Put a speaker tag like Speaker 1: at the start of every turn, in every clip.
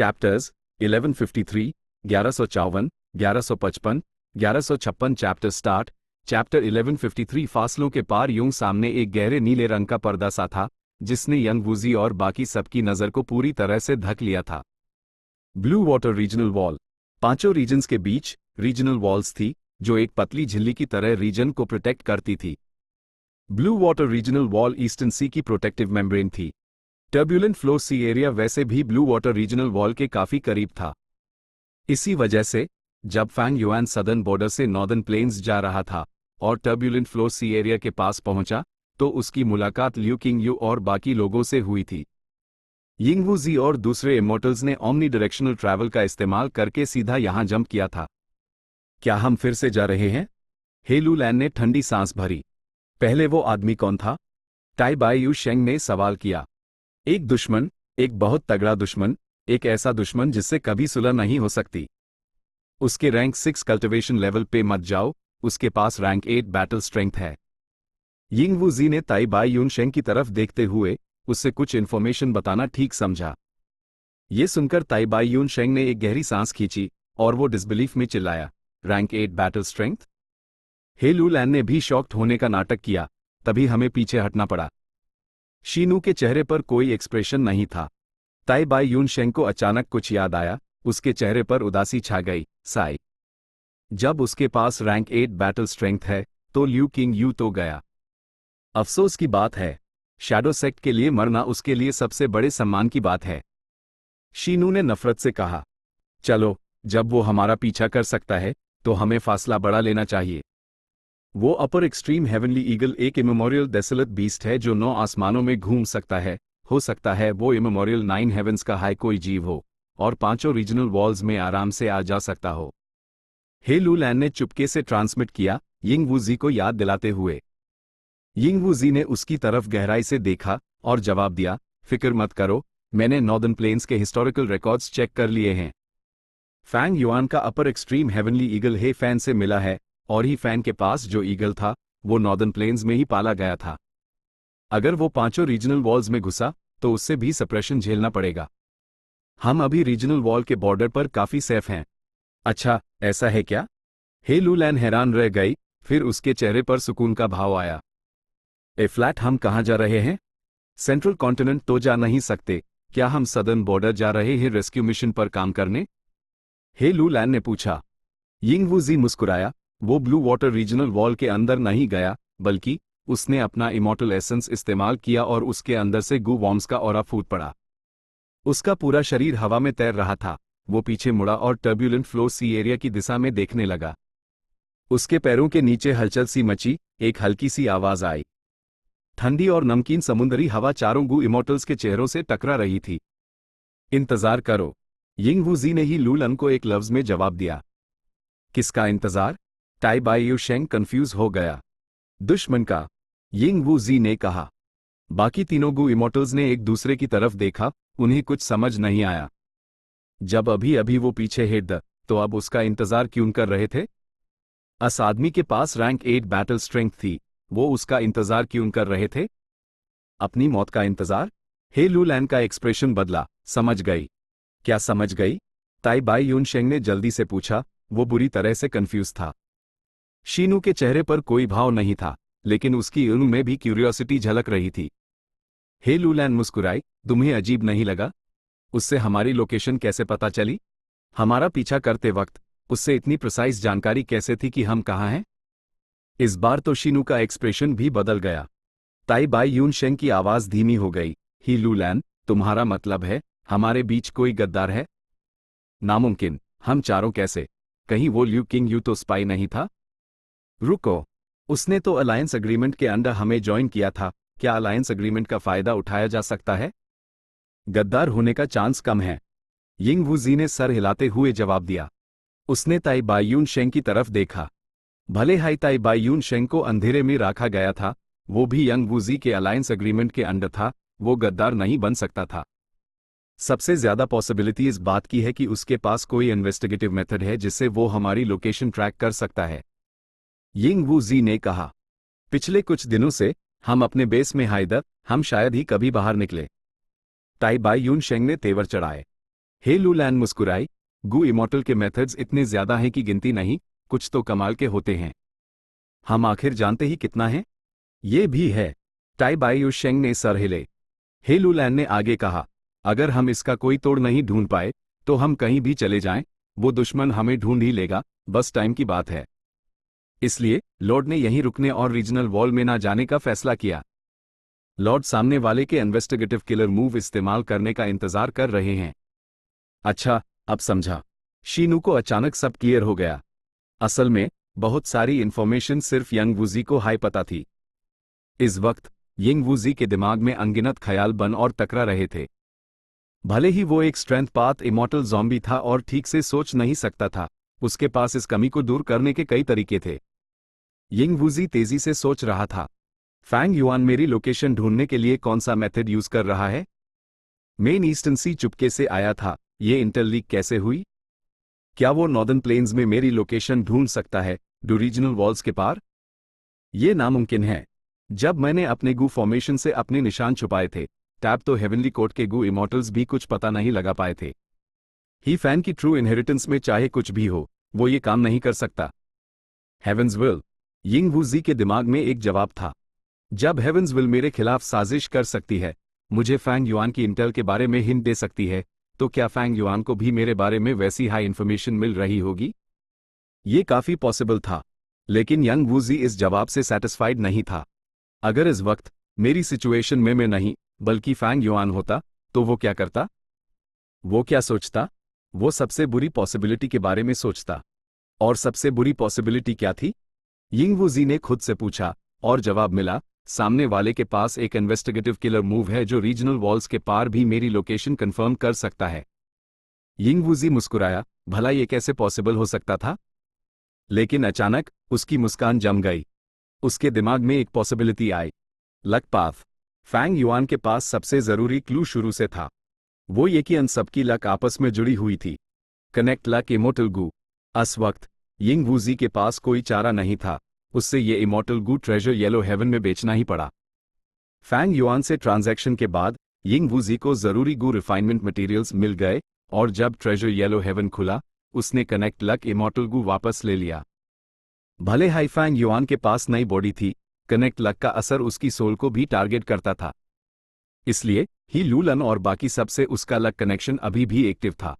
Speaker 1: Chapters 1153, 1154, 1155, 1156 chapter start. Chapter 1153 फासलों के पार। यूं सामने एक गहरे नीले रंग का पर्दा सा था जिसने यंग वूजी और बाकी सबकी नज़र को पूरी तरह से ढक लिया था। Blue water regional wall. पांचों रीजन्स के बीच रीजनल वॉल्स थी जो एक पतली झिल्ली की तरह रीजन को प्रोटेक्ट करती थी। Blue water regional wall eastern sea की प्रोटेक्टिव मेम्ब्रेन थी। टर्ब्यूलेंट फ्लो सी एरिया वैसे भी ब्लू वाटर रीजनल वॉल के काफी करीब था। इसी वजह से जब फैंग युआन सदर्न बॉर्डर से नॉर्दर्न प्लेन्स जा रहा था और टर्ब्यूलेंट फ्लो सी एरिया के पास पहुंचा तो उसकी मुलाकात लिu किंग और बाकी लोगों से हुई थी। यिंग वूजी और दूसरे इमोर्टल्स ने ओमनी डायरेक्शनल ट्रैवल का इस्तेमाल करके सीधा यहां जंप किया था। क्या हम फिर से जा रहे हैं? हे लू लैन ने ठंडी सांस भरी। पहले वो आदमी कौन था? टाई बाई यू शेंग ने सवाल किया। एक दुश्मन, एक बहुत तगड़ा दुश्मन, एक ऐसा दुश्मन जिससे कभी सुलह नहीं हो सकती। उसके रैंक 6 कल्टिवेशन लेवल पे मत जाओ, उसके पास रैंक 8 बैटल स्ट्रेंथ है। यिंग वूजी ने ताई बाई यून शेंग की तरफ देखते हुए उससे कुछ इन्फॉर्मेशन बताना ठीक समझा। ये सुनकर ताई बाई यून शेंग ने एक गहरी सांस खींची और वो डिसबिलीफ में चिल्लाया, रैंक 8 बैटल स्ट्रेंथ? हे लू लैन ने भी शॉक्ड होने का नाटक किया। तभी हमें पीछे हटना पड़ा। शीनू के चेहरे पर कोई एक्सप्रेशन नहीं था। ताई बाई यून शेंग को अचानक कुछ याद आया। उसके चेहरे पर उदासी छा गई। साई, जब उसके पास रैंक 8 बैटल स्ट्रेंथ है तो लिu किंग तो गया। अफसोस की बात है, शैडो सेक्ट के लिए मरना उसके लिए सबसे बड़े सम्मान की बात है। शीनू ने नफरत से कहा, चलो, जब वो हमारा पीछा कर सकता है तो हमें फासला बड़ा लेना चाहिए। वो अपर एक्सट्रीम हेवनली ईगल एक इमेमोरियल डेसोलेट बीस्ट है जो 9 आसमानों में घूम सकता है। हो सकता है वो इमेमोरियल 9 हेवंस का हाई कोई जीव हो और पांचों रीजनल वॉल्स में आराम से आ जा सकता हो। हे लू लैन ने चुपके से ट्रांसमिट किया, यिंग वूजी को याद दिलाते हुए। यिंग वूजी ने उसकी तरफ गहराई से देखा और जवाब दिया, फिक्र मत करो, मैंने नॉर्दर्न प्लेन्स के हिस्टोरिकल रिकॉर्ड्स चेक कर लिए हैं। फैंग युआन का अपर एक्सट्रीम हेवनली ईगल हे फैन से मिला है और ही फैन के पास जो ईगल था वो नॉर्दर्न प्लेन्स में ही पाला गया था। अगर वो पांचों रीजनल वॉल्स में घुसा तो उससे भी सप्रेशन झेलना पड़ेगा। हम अभी रीजनल वॉल के बॉर्डर पर काफी सेफ हैं। अच्छा, ऐसा है क्या? हे लू लैन हैरान रह गई, फिर उसके चेहरे पर सुकून का भाव आया। ए फ्लैट, हम कहाँ जा रहे हैं? सेंट्रल कॉन्टिनेंट तो जा नहीं सकते। क्या हम सदर्न बॉर्डर जा रहे हैं रेस्क्यू मिशन पर काम करने? हे लू लैन ने पूछा। यिंग वूजी मुस्कुराया। वो ब्लू वाटर रीजनल वॉल के अंदर नहीं गया, बल्कि उसने अपना इमॉर्टल एसेंस इस्तेमाल किया और उसके अंदर से गू वॉर्म्स का ऑरा फूट पड़ा। उसका पूरा शरीर हवा में तैर रहा था। वो पीछे मुड़ा और टर्ब्यूलेंट फ्लो सी एरिया की दिशा में देखने लगा। उसके पैरों के नीचे हलचल सी मची, एक हल्की सी आवाज आई। ठंडी और नमकीन समुद्री हवा चारों गू इमॉर्टल्स के चेहरों से टकरा रही थी। इंतजार करो, यिंग वूजी ने ही लू लन को एक लफ्ज में जवाब दिया। किसका इंतजार? टाई बाई यू शेंग कंफ्यूज हो गया। दुश्मन का, यिंग वूजी ने कहा। बाकी तीनों गू इमॉर्टल्स ने एक दूसरे की तरफ देखा। उन्हें कुछ समझ नहीं आया। जब अभी अभी वो पीछे हेड तो अब उसका इंतजार क्यों कर रहे थे? अस आदमी के पास रैंक 8 बैटल स्ट्रेंथ थी, वो उसका इंतजार क्यों कर रहे थे? अपनी मौत का इंतजार? हे लू लैन का एक्सप्रेशन बदला। समझ गई? क्या समझ गई? ताई बाई यून शेंग ने जल्दी से पूछा। वो बुरी तरह से कंफ्यूज था। शीनू के चेहरे पर कोई भाव नहीं था, लेकिन उसकी उन में भी क्यूरियोसिटी झलक रही थी। हे लू लैन मुस्कुराई। तुम्हें अजीब नहीं लगा? उससे हमारी लोकेशन कैसे पता चली? हमारा पीछा करते वक्त उससे इतनी प्रिसाइज जानकारी कैसे थी कि हम कहाँ हैं? इस बार तो शीनू का एक्सप्रेशन भी बदल गया। ताई बाई यून शेंग की आवाज धीमी हो गई। ही लू लैन, तुम्हारा मतलब है हमारे बीच कोई गद्दार है? नामुमकिन। हम चारों कैसे? कहीं वो लिu किंग तो स्पाई नहीं था? रुको, उसने तो अलायंस एग्रीमेंट के अंडर हमें ज्वाइन किया था। क्या अलायंस एग्रीमेंट का फायदा उठाया जा सकता है? गद्दार होने का चांस कम है, यिंग वूजी ने सर हिलाते हुए जवाब दिया। उसने ताई बाई यून शेंग की तरफ देखा। भले हाई ताई बाई यून शेंग को अंधेरे में रखा गया था, वो भी यंग वूजी के अलायंस एग्रीमेंट के अंडर था। वो गद्दार नहीं बन सकता था। सबसे ज्यादा पॉसिबिलिटी इस बात की है कि उसके पास कोई इन्वेस्टिगेटिव मेथड है जिससे वो हमारी लोकेशन ट्रैक कर सकता है, यिंग वूजी ने कहा। पिछले कुछ दिनों से हम अपने बेस में हाइदर, हम शायद ही कभी बाहर निकले। ताई बाई यून शेंग ने तेवर चढ़ाए। हे लू लैन मुस्कुराई, गू इमॉर्टल के मेथड्स इतने ज्यादा हैं कि गिनती नहीं, कुछ तो कमाल के होते हैं। हम आखिर जानते ही कितना है? ये भी है। टाई बाई शेंग ने सर हिले। हे लू लैन ने आगे कहा, अगर हम इसका कोई तोड़ नहीं ढूंढ पाए तो हम कहीं भी चले जाएं, वो दुश्मन हमें ढूंढ ही लेगा, बस टाइम की बात है। इसलिए लॉर्ड ने यहीं रुकने और रीजनल वॉल में ना जाने का फैसला किया। लॉर्ड सामने वाले के इन्वेस्टिगेटिव किलर मूव इस्तेमाल करने का इंतजार कर रहे हैं। अच्छा, अब समझा। शीनू को अचानक सब क्लियर हो गया। असल में बहुत सारी इंफॉर्मेशन सिर्फ यंग वूजी को हाई पता थी। इस वक्त यंग वूजी के दिमाग में अनगिनत ख्याल बन और टकरा रहे थे। भले ही वो एक स्ट्रेंथ पाथ इमॉर्टल ज़ॉम्बी था और ठीक से सोच नहीं सकता था, उसके पास इस कमी को दूर करने के कई तरीके थे। यंग वूजी तेजी से सोच रहा था, फैंग युआन मेरी लोकेशन ढूंढने के लिए कौन सा मेथड यूज कर रहा है? मेन ईस्टर्न सी चुपके से आया था, ये इंटर लीक कैसे हुई? क्या वो नॉर्दर्न प्लेन्स में मेरी लोकेशन ढूंढ सकता है, डू रीजनल वॉल्स के पार? ये नामुमकिन है। जब मैंने अपने गू फॉर्मेशन से अपने निशान छुपाए थे, टैब तो हेवनली कोर्ट के गू इमॉर्टल्स भी कुछ पता नहीं लगा पाए थे। ही फैन की ट्रू इनहेरिटेंस में चाहे कुछ भी हो, वो ये काम नहीं कर सकता। हेवंस विल, यिंग वूजी के दिमाग में एक जवाब था। जब हेवंस विल मेरे खिलाफ साजिश कर सकती है, मुझे फैंग युआन की इंटेल के बारे में हिंट दे सकती है, तो क्या फैंग युआन को भी मेरे बारे में वैसी हाई इन्फॉर्मेशन मिल रही होगी? ये काफी पॉसिबल था, लेकिन यंग वूजी इस जवाब से सेटिस्फाइड नहीं था। अगर इस वक्त मेरी सिचुएशन में मैं नहीं बल्कि फैंग युआन होता, तो वो क्या करता? वो क्या सोचता? वो सबसे बुरी पॉसिबिलिटी के बारे में सोचता। और सबसे बुरी पॉसिबिलिटी क्या थी? यिंग वूजी ने खुद से पूछा, और जवाब मिला, सामने वाले के पास एक इन्वेस्टिगेटिव किलर मूव है जो रीजनल वॉल्स के पार भी मेरी लोकेशन कंफर्म कर सकता है। यिंग वूजी मुस्कुराया, भला ये कैसे पॉसिबल हो सकता था? लेकिन अचानक उसकी मुस्कान जम गई। उसके दिमाग में एक पॉसिबिलिटी आई, लक पाथ। फैंग युआन के पास सबसे जरूरी क्लू शुरू से था, वो ये कि अन सबकी लक आपस में जुड़ी हुई थी। कनेक्ट लक इमॉर्टल गू। इस वक्त यिंग वूजी के पास कोई चारा नहीं था, उससे ये इमॉर्टल गू ट्रेजर येलो हेवन में बेचना ही पड़ा। फैंग युआन से ट्रांजैक्शन के बाद यिंग वूजी को जरूरी गू रिफाइनमेंट मटेरियल्स मिल गए, और जब ट्रेजर येलो हेवन खुला, उसने कनेक्ट लक इमॉर्टल गू वापस ले लिया। भले हाई फैंग युआन के पास नई बॉडी थी, कनेक्ट लक का असर उसकी सोल को भी टारगेट करता था। इसलिए ही लूलन और बाकी सबसे उसका लक कनेक्शन अभी भी एक्टिव था।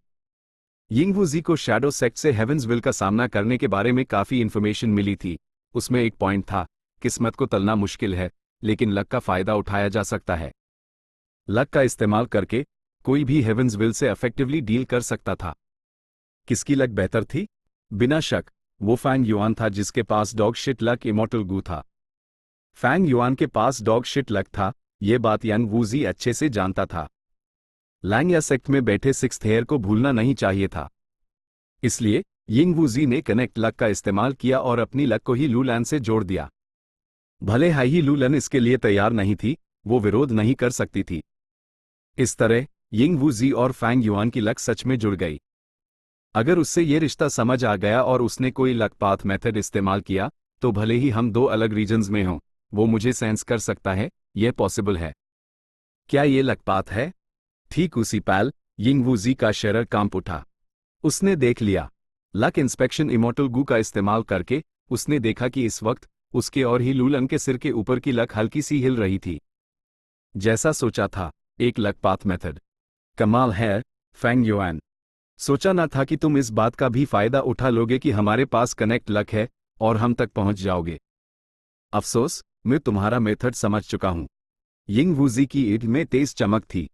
Speaker 1: यिंग वूजी को शैडो सेक्ट से हेवंस विल का सामना करने के बारे में काफी इन्फॉर्मेशन मिली थी। उसमें एक पॉइंट था, किस्मत को तलना मुश्किल है, लेकिन लक का फायदा उठाया जा सकता है। लक का इस्तेमाल करके कोई भी हेवंस विल से इफेक्टिवली डील कर सकता था। किसकी लक बेहतर थी? बिना शक वो फैंग युआन था, जिसके पास dog shit luck immortal gu था। फैंग युआन के पास डॉग शिट लक था, ये बात यंग वूजी अच्छे से जानता था। लैंग या सेक्ट में बैठे सिक्स्थ हेयर को भूलना नहीं चाहिए था। इसलिए यिंग वूजी ने कनेक्ट लक का इस्तेमाल किया और अपनी लक को ही लूलैन से जोड़ दिया। भले ही लूलन इसके लिए तैयार नहीं थी, वो विरोध नहीं कर सकती थी। इस तरह यिंग वूजी और फैंग युआन की लक सच में जुड़ गई। अगर उससे ये रिश्ता समझ आ गया और उसने कोई लक पाथ मेथड इस्तेमाल किया, तो भले ही हम दो अलग रीजन्स में हों, वो मुझे सेंस कर सकता है, यह पॉसिबल है। क्या ये लक पाथ है? ठीक उसी पल यिंग वूजी का शरीर कांप उठा। उसने देख लिया। लक इंस्पेक्शन इमॉर्टल गू का इस्तेमाल करके उसने देखा कि इस वक्त उसके और ही लूलन के सिर के ऊपर की लक हल्की सी हिल रही थी। जैसा सोचा था, एक लक पाथ मेथड। कमाल है फैंग युआन, सोचा ना था कि तुम इस बात का भी फायदा उठा लोगे कि हमारे पास कनेक्ट लक है और हम तक पहुंच जाओगे। अफसोस, मैं तुम्हारा मेथड समझ चुका हूं। यिंग वूजी की ईद में तेज चमक थी।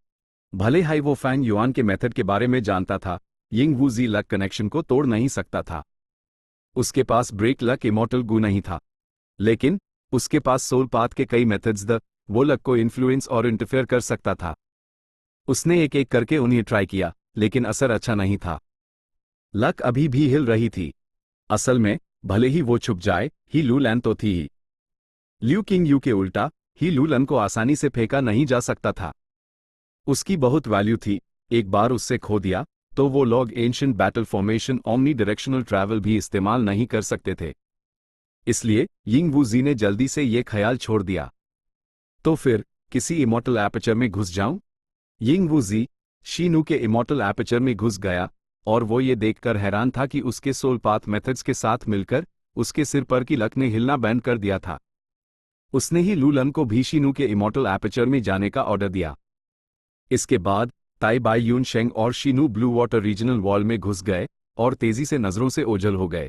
Speaker 1: भले ही वो फैंग युआन के मेथड के बारे में जानता था, यिंग वूजी लक कनेक्शन को तोड़ नहीं सकता था। उसके पास ब्रेक लक इमॉर्टल गू नहीं था, लेकिन उसके पास सोल पाथ के कई मेथड्स वो लक को इन्फ्लुएंस और इंटरफेयर कर सकता था। उसने एक एक करके उन्हें ट्राई किया, लेकिन असर अच्छा नहीं था। लक अभी भी हिल रही थी। असल में भले ही वो छुप जाए, ही लूलन तो थी ही। ल्यू किंग यू के उल्टा ही लूलन को आसानी से फेंका नहीं जा सकता था। उसकी बहुत वैल्यू थी, एक बार उससे खो दिया तो वो लोग ancient battle formation omni directional travel भी इस्तेमाल नहीं कर सकते थे। इसलिए यिंग वूजी ने जल्दी से ये ख्याल छोड़ दिया। तो फिर किसी इमॉर्टल एपर्चर में घुस जाऊं? यिंग वूजी शीनू के इमॉर्टल एपर्चर में घुस गया और वो ये देखकर हैरान था कि उसके सोल पाथ मेथड्स के साथ मिलकर उसके सिर पर की लक ने हिलना बंद कर दिया था। उसने ही लूलन को भी शीनू के इमॉर्टल एपर्चर में जाने का ऑर्डर दिया। इसके बाद ताई बाई यून शेंग और Sheenu blue water regional wall में घुस गए और तेजी से नजरों से ओझल हो गए।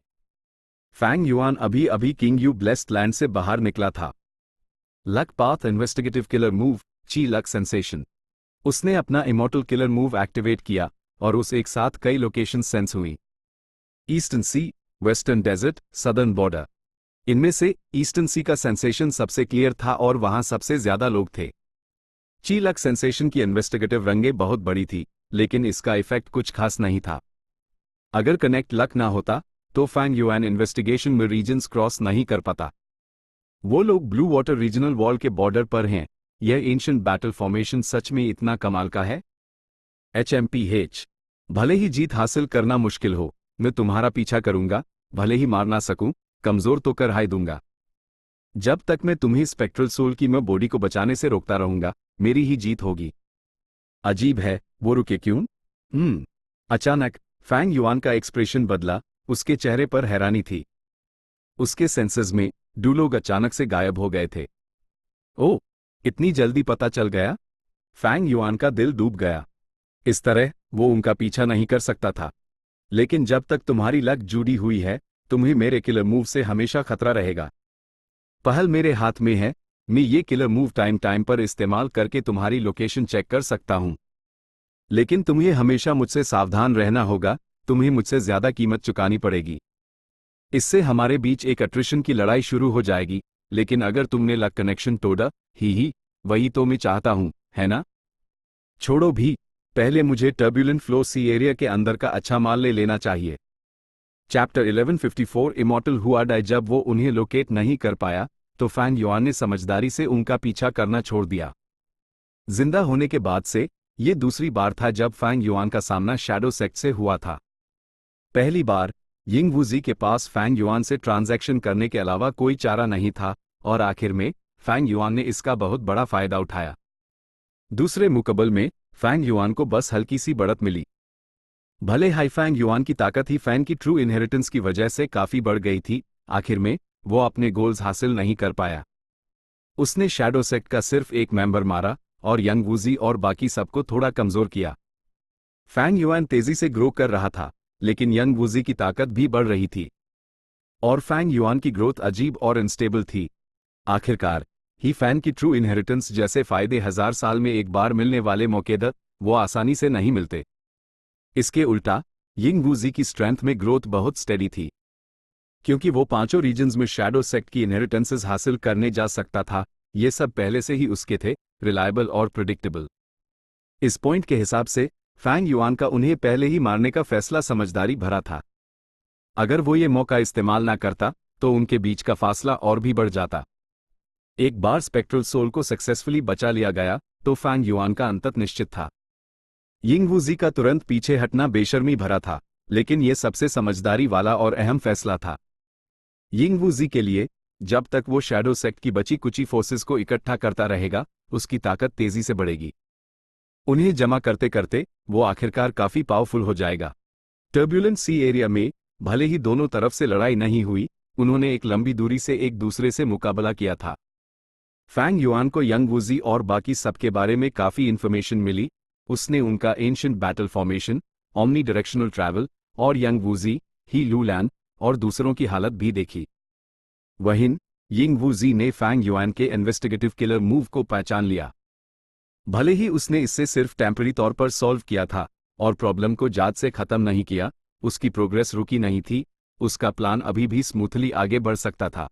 Speaker 1: फैंग युआन अभी अभी किंग यू ब्लेस्ड लैंड से बाहर निकला था। Luck path investigative killer move, ची लक सेंसेशन। उसने अपना इमॉर्टल किलर मूव एक्टिवेट किया और उस एक साथ कई लोकेशन सेंस हुई। ईस्टर्न सी, वेस्टर्न डेजर्ट, सदर्न बॉर्डर। इनमें से ईस्टर्न सी का सेंसेशन सबसे क्लियर था और वहां सबसे ज्यादा लोग थे। ची लक सेंसेशन की इन्वेस्टिगेटिव रंगे बहुत बड़ी थी, लेकिन इसका इफेक्ट कुछ खास नहीं था। अगर कनेक्ट लक ना होता तो फैंग युआन इन्वेस्टिगेशन में रीजन्स क्रॉस नहीं कर पाता। वो लोग ब्लू वाटर रीजनल वॉल के बॉर्डर पर हैं। यह एंशिएंट बैटल फॉर्मेशन सच में इतना कमाल का है। HMPH। भले ही जीत हासिल करना मुश्किल हो, मैं तुम्हारा पीछा करूंगा, भले ही मार ना सकूं, कमजोर तो कर हाय दूंगा। जब तक मैं तुम्हें स्पेक्ट्रल सोल की मैं बॉडी को बचाने से रोकता रहूंगा, मेरी ही जीत होगी। अजीब है, वो रुके क्यों? अचानक फैंग युआन का एक्सप्रेशन बदला, उसके चेहरे पर हैरानी थी। उसके सेंसेस में दो लोग अचानक से गायब हो गए थे। ओह, इतनी जल्दी पता चल गया? फैंग युआन का दिल डूब गया। इस तरह वो उनका पीछा नहीं कर सकता था। लेकिन जब तक तुम्हारी लक जुड़ी हुई है, तुम्हें मेरे किलर मूव से हमेशा खतरा रहेगा। पहल मेरे हाथ में है, मैं ये किलर मूव टाइम टाइम पर इस्तेमाल करके तुम्हारी लोकेशन चेक कर सकता हूं। लेकिन तुम्हें हमेशा मुझसे सावधान रहना होगा, तुम्हें मुझसे ज्यादा कीमत चुकानी पड़ेगी। इससे हमारे बीच एक अट्रिशन की लड़ाई शुरू हो जाएगी, लेकिन अगर तुमने लक कनेक्शन तोड़ा, ही वही तो मैं चाहता हूं, है ना? छोड़ो भी, पहले मुझे टर्ब्यूलेंट फ्लो सी एरिया के अंदर का अच्छा माल ले लेना चाहिए। चैप्टर 1154 इमॉर्टल हुआ डाई। जब वो उन्हें लोकेट नहीं कर पाया तो फैंग युआन ने समझदारी से उनका पीछा करना छोड़ दिया। जिंदा होने के बाद से ये दूसरी बार था जब फैंग युआन का सामना शैडो सेक्ट से हुआ था। पहली बार यिंग वुजी के पास फैंग युआन से ट्रांजैक्शन करने के अलावा कोई चारा नहीं था और आखिर में फैंग युआन ने इसका बहुत बड़ा फायदा उठाया। दूसरे मुकाबले में फैंग युआन को बस हल्की सी बढ़त मिली। भले हाई फैंग युआन की ताकत ही फैन की ट्रू इनहेरिटेंस की वजह से काफी बढ़ गई थी, आखिर में वो अपने गोल्स हासिल नहीं कर पाया। उसने शैडो सेक्ट का सिर्फ एक मेंबर मारा और यंग वुजी और बाकी सबको थोड़ा कमजोर किया। फैंग युआन तेजी से ग्रो कर रहा था, लेकिन यंग वुजी की ताकत भी बढ़ रही थी और फैंग युआन की ग्रोथ अजीब और अनस्टेबल थी। आखिरकार ही फैन की ट्रू इनहेरिटेंस जैसे फायदे 1000 साल में एक बार मिलने वाले मौके वो आसानी से नहीं मिलते। इसके उल्टा यिंग वुजी की स्ट्रेंथ में ग्रोथ बहुत स्टेडी थी, क्योंकि वो पांचों रीजन्स में शैडो सेक्ट की इनहेरिटेंसेस हासिल करने जा सकता था। ये सब पहले से ही उसके थे, रिलायबल और प्रिडिक्टेबल। इस पॉइंट के हिसाब से फैंग युआन का उन्हें पहले ही मारने का फैसला समझदारी भरा था। अगर वो ये मौका इस्तेमाल ना करता तो उनके बीच का फासला और भी बढ़ जाता। एक बार स्पेक्ट्रल सोल को सक्सेसफुली बचा लिया गया तो फैंग युआन का अंत निश्चित था। यिंग वुजी का तुरंत पीछे हटना बेशर्मी भरा था, लेकिन यह सबसे समझदारी वाला और अहम फैसला था। यिंग वुजी के लिए जब तक वो शैडो सेक्ट की बची कुची फोर्सेस को इकट्ठा करता रहेगा, उसकी ताकत तेजी से बढ़ेगी। उन्हें जमा करते करते वो आखिरकार काफी पावरफुल हो जाएगा। टर्ब्यूलेंट सी एरिया में भले ही दोनों तरफ से लड़ाई नहीं हुई, उन्होंने एक लंबी दूरी से एक दूसरे से मुकाबला किया था। फैंग युआन को यंग वुजी और बाकी सबके बारे में काफी इंफॉर्मेशन मिली। उसने उनका ancient battle formation, omni directional travel और यंग वुजी, ही लूलैन और दूसरों की हालत भी देखी। वहीं यिंग वुजी ने फैंग युआन के इन्वेस्टिगेटिव किलर मूव को पहचान लिया। भले ही उसने इससे सिर्फ टेम्पररी तौर पर सॉल्व किया था और प्रॉब्लम को जात से खत्म नहीं किया, उसकी प्रोग्रेस रुकी नहीं थी, उसका प्लान अभी भी स्मूथली आगे बढ़ सकता था।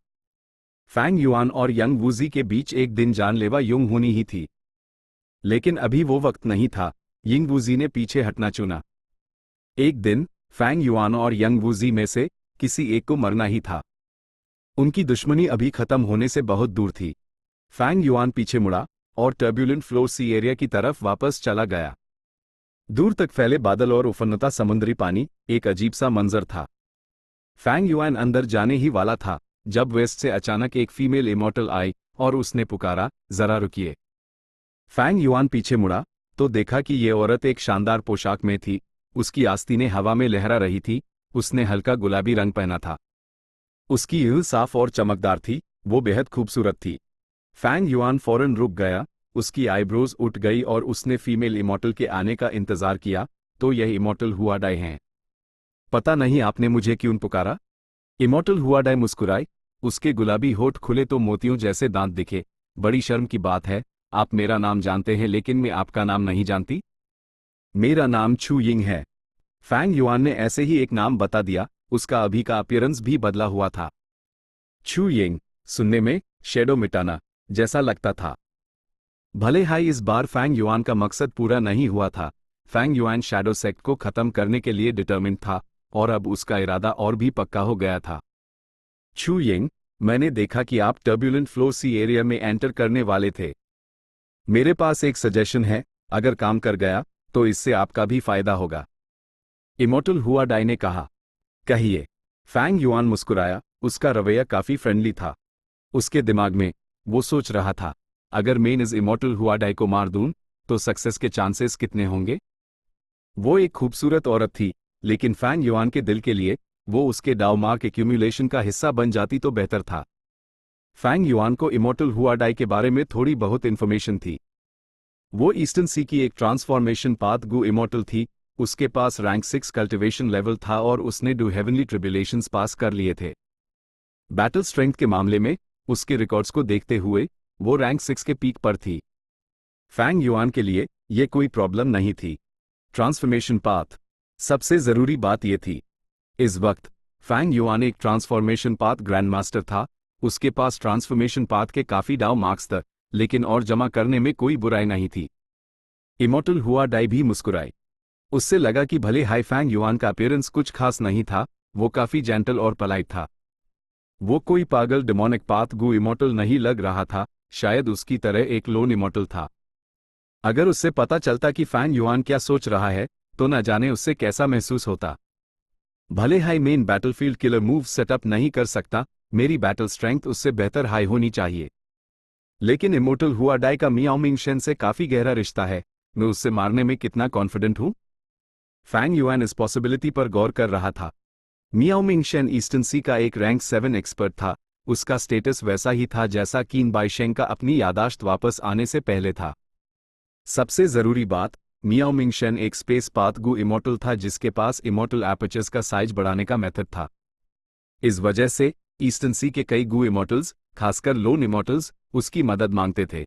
Speaker 1: फैंग युआन और यंग वुजी के बीच एक दिन जानलेवा युद्ध होनी ही थी, लेकिन अभी वो वक्त नहीं था। यिंग वुजी ने पीछे हटना चुना। एक दिन फैंग युआन और यंग वुजी में से किसी एक को मरना ही था। उनकी दुश्मनी अभी खत्म होने से बहुत दूर थी। फैंग युआन पीछे मुड़ा और टर्ब्यूलेंट फ्लो सी एरिया की तरफ वापस चला गया। दूर तक फैले बादल और उफनता समुद्री पानी, एक अजीब सा मंजर था। फैंग युआन अंदर जाने ही वाला था जब वेस्ट से अचानक एक फीमेल इमॉर्टल आई और उसने पुकारा, जरा रुकिए। फैंग युआन पीछे मुड़ा तो देखा कि ये औरत एक शानदार पोशाक में थी, उसकी आस्तीनें हवा में लहरा रही थी, उसने हल्का गुलाबी रंग पहना था। उसकी ईद साफ और चमकदार थी, वो बेहद खूबसूरत थी। फैंग युआन फौरन रुक गया, उसकी आईब्रोज उठ गई और उसने फीमेल इमॉर्टल के आने का इंतजार किया। तो यह इमॉर्टल हुआडाई हैं। पता नहीं आपने मुझे क्यों पुकारा? इमॉर्टल हुआडाई मुस्कुराई, उसके गुलाबी होठ खुले तो मोतियों जैसे दांत दिखे। बड़ी शर्म की बात है, आप मेरा नाम जानते हैं लेकिन मैं आपका नाम नहीं जानती। मेरा नाम छू यिंग है। फैंग युआन ने ऐसे ही एक नाम बता दिया, उसका अभी का अपीयरेंस भी बदला हुआ था। छू यिंग, सुनने में शैडो मिटाना जैसा लगता था। भले हाई इस बार फैंग युआन का मकसद पूरा नहीं हुआ था। फैंग युआन शैडो सेक्ट को खत्म करने के लिए डिटर्मिन्ड था और अब उसका इरादा और भी पक्का हो गया था। छू यिंग, मैंने देखा कि आप टर्ब्यूलेंट फ्लो सी एरिया में एंटर करने वाले थे। मेरे पास एक सजेशन है, अगर काम कर गया तो इससे आपका भी फायदा होगा। इमॉर्टल हुआडाई ने कहा। कहिए। फैंग युआन मुस्कुराया, उसका रवैया काफी फ्रेंडली था। उसके दिमाग में वो सोच रहा था, अगर मैं इस इमॉर्टल हुआडाई को मार दूं तो सक्सेस के चांसेस कितने होंगे। वो एक खूबसूरत औरत थी, लेकिन फैंग युआन के दिल के लिए वो उसके डाउ मार्क एक्यूमुलेशन का हिस्सा बन जाती तो बेहतर था। फैंग युआन को इमॉर्टल हुआडाई के बारे में थोड़ी बहुत इन्फॉर्मेशन थी। वो ईस्टर्न सी की एक ट्रांसफॉर्मेशन पाथ गु इमॉर्टल थी, उसके पास रैंक 6 कल्टिवेशन लेवल था और उसने डू हेवनली ट्रिब्यूलेशंस पास कर लिए थे। बैटल स्ट्रेंथ के मामले में उसके रिकॉर्ड्स को देखते हुए वो रैंक 6 के पीक पर थी। फैंग युआन के लिए ये कोई प्रॉब्लम नहीं थी। ट्रांसफॉर्मेशन पाथ, सबसे जरूरी बात यह थी। इस वक्त फैंग युआन एक ट्रांसफॉर्मेशन पाथ ग्रैंड मास्टर था, उसके पास ट्रांसफॉर्मेशन पाथ के काफी डाउ मार्क्स थे, लेकिन और जमा करने में कोई बुराई नहीं थी। इमॉर्टल हुआडाई भी मुस्कुराई। उससे लगा कि भले हाई फैंग युआन का अपीयरेंस कुछ खास नहीं था, वो काफी जेंटल और पोलाइट था। वो कोई पागल डिमोनिक पाथ गु इमॉर्टल नहीं लग रहा था, शायद उसकी तरह एक लोन इमॉर्टल था। अगर उससे पता चलता कि फैंग युआन क्या सोच रहा है तो न जाने उससे कैसा महसूस होता। भले high main battlefield killer move setup नहीं कर सकता, मेरी बैटल स्ट्रेंथ उससे बेहतर हाई होनी चाहिए। लेकिन इमॉर्टल हुआडाई का मियाओ मिंग शेन से काफी गहरा रिश्ता है, मैं उससे मारने में कितना कॉन्फिडेंट हूं। फैंग युआन इस पॉसिबिलिटी पर गौर कर रहा था। मियाओ मिंग शेन ईस्टर्न सी का एक रैंक 7 एक्सपर्ट था, उसका स्टेटस वैसा ही था जैसा कीन बाइशेंग का अपनी यादाश्त वापस आने से पहले था। सबसे जरूरी बात, मियाओ मिंग शेन एक स्पेस पाथ गु इमॉर्टल था जिसके पास इमॉर्टल एपर्चर्स का साइज बढ़ाने का मेथड था। इस वजह से ईस्टर्न सी के कई गु इमॉर्टल्स, खासकर लोन इमॉर्टल्स, उसकी मदद मांगते थे।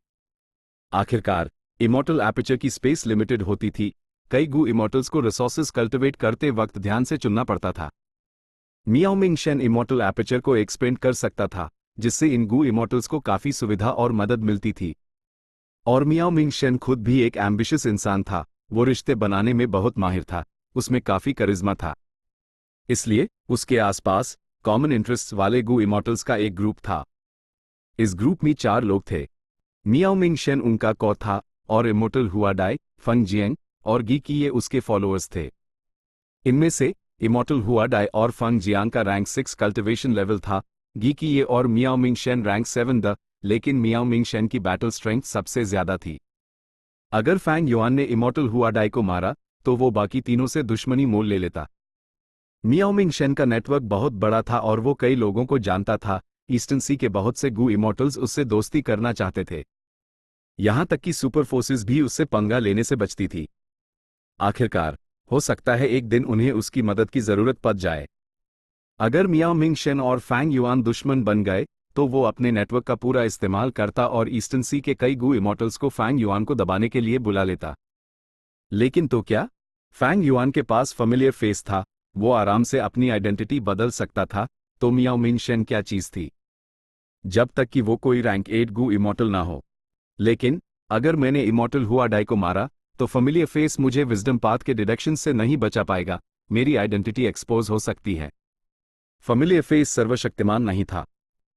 Speaker 1: आखिरकार इमॉर्टल एपर्चर की स्पेस लिमिटेड होती थी, कई गु इमॉर्टल्स को रिसोर्सेज कल्टिवेट करते वक्त ध्यान से चुनना पड़ता था। Miao Ming Shane immortal aperture को एक्सपेंड कर सकता था, जिससे इन गु इमॉर्टल्स को काफी सुविधा और मदद मिलती थी। और मियाओ मिंग शेन खुद भी एक एम्बिशियस इंसान था, वो रिश्ते बनाने में बहुत माहिर था, उसमें काफी करिश्मा था। इसलिए उसके आसपास कॉमन इंटरेस्ट्स वाले गु इमॉर्टल्स का एक ग्रुप था। इस ग्रुप में 4 लोग थे। मियाओ मिंग शेन उनका कौ था और इमॉर्टल हुआडाई, फंग जिएंग और गी की ये उसके फॉलोअर्स थे। इनमें से इमॉर्टल हुआडाई और फंग जियांग का रैंक 6 कल्टिवेशन लेवल था, गी की ये और Miao Ming Shane rank 7 the, लेकिन मियाओ मिंग शेन की बैटल स्ट्रेंथ सबसे ज्यादा थी। अगर फैंग युआन ने इमॉर्टल हुआडाई को मारा तो वो बाकी तीनों से दुश्मनी मोल ले लेता। मियाओ मिंग शेन का नेटवर्क बहुत बड़ा था और वो कई लोगों को जानता था, ईस्टर्न सी के बहुत से गु इमॉर्टल्स उससे दोस्ती करना चाहते थे। यहां तक कि सुपर फोर्सेस भी उससे पंगा लेने से बचती थी। आखिरकार हो सकता है एक दिन उन्हें उसकी मदद की जरूरत पड़ जाए। अगर मियाओ मिंग शेन और फैंग युआन दुश्मन बन गए तो वो अपने नेटवर्क का पूरा इस्तेमाल करता और ईस्टर्न सी के कई गु इमॉर्टल्स को फैंग युआन को दबाने के लिए बुला लेता। लेकिन तो क्या, फैंग युआन के पास फैमिलियर फेस था, वो आराम से अपनी आइडेंटिटी बदल सकता था, तो मियाओ मिंग शेन क्या चीज थी? जब तक कि वो कोई रैंक 8 गु इमॉर्टल ना हो। लेकिन अगर मैंने इमॉर्टल हुआडाई को मारा तो फैमिलियर फेस मुझे विजडम पाथ के डिडक्शन से नहीं बचा पाएगा, मेरी आइडेंटिटी एक्सपोज हो सकती है। फैमिलियर फेस सर्वशक्तिमान नहीं था।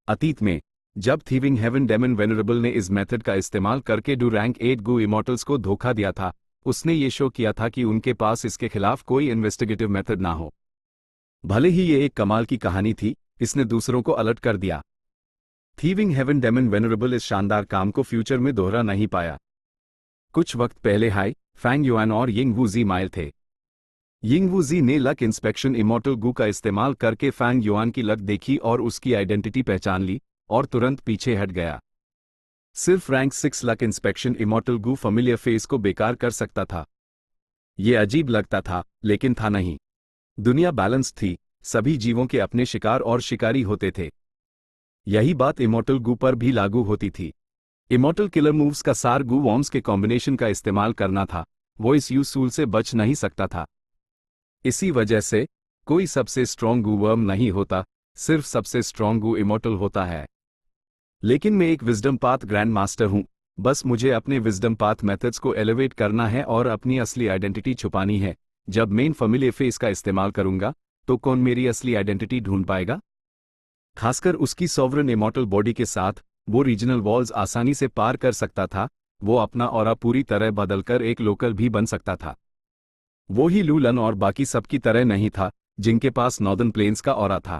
Speaker 1: अतीत में जब थीविंग हेवन डेमन वेनरेबल ने इस मेथड का इस्तेमाल करके डू रैंक 8 गु इमॉर्टल्स को धोखा दिया था, उसने ये शो किया था कि उनके पास इसके खिलाफ कोई इन्वेस्टिगेटिव मेथड ना हो। भले ही ये एक कमाल की कहानी थी, इसने दूसरों को अलर्ट कर दिया। थीविंग हेवन डेमन वेनरेबल इस शानदार काम को फ्यूचर में दोहरा नहीं पाया। कुछ वक्त पहले हाई फैंग युआन और यिंग वूजी माइल थे। यिंग वूजी ने लक इंस्पेक्शन इमॉर्टल गू का इस्तेमाल करके फैंग युआन की लक देखी और उसकी आइडेंटिटी पहचान ली और तुरंत पीछे हट गया। सिर्फ रैंक 6 लक इंस्पेक्शन इमॉर्टल गू फैमिलियर फेस को बेकार कर सकता था। ये अजीब लगता था, लेकिन था नहीं। दुनिया बैलेंस थी, सभी जीवों के अपने शिकार और शिकारी होते थे। यही बात इमॉर्टल गू पर भी लागू होती थी। इमॉर्टल किलर मूव्स का सार गू वॉर्म्स के कॉम्बिनेशन का इस्तेमाल करना था, वो इस यूसूल से बच नहीं सकता था। इसी वजह से कोई सबसे स्ट्रॉन्ग गू वर्म नहीं होता, सिर्फ सबसे स्ट्रॉन्ग गू इमॉर्टल होता है। लेकिन मैं एक विजडम पाथ ग्रैंड मास्टर हूं, बस मुझे अपने विजडम पाथ मेथड्स को एलिवेट करना है और अपनी असली आइडेंटिटी छुपानी है। जब मेन फैमिलियर फेस का इस्तेमाल करूंगा तो कौन मेरी असली आइडेंटिटी ढूंढ पाएगा? खासकर उसकी सॉवरन इमॉर्टल बॉडी के साथ वो रीजनल वॉल्स आसानी से पार कर सकता था। वो अपना ऑरा पूरी तरह बदलकर एक लोकल भी बन सकता था। वो ही लूलन और बाकी सबकी तरह नहीं था जिनके पास नॉर्दर्न प्लेन्स का ऑरा था।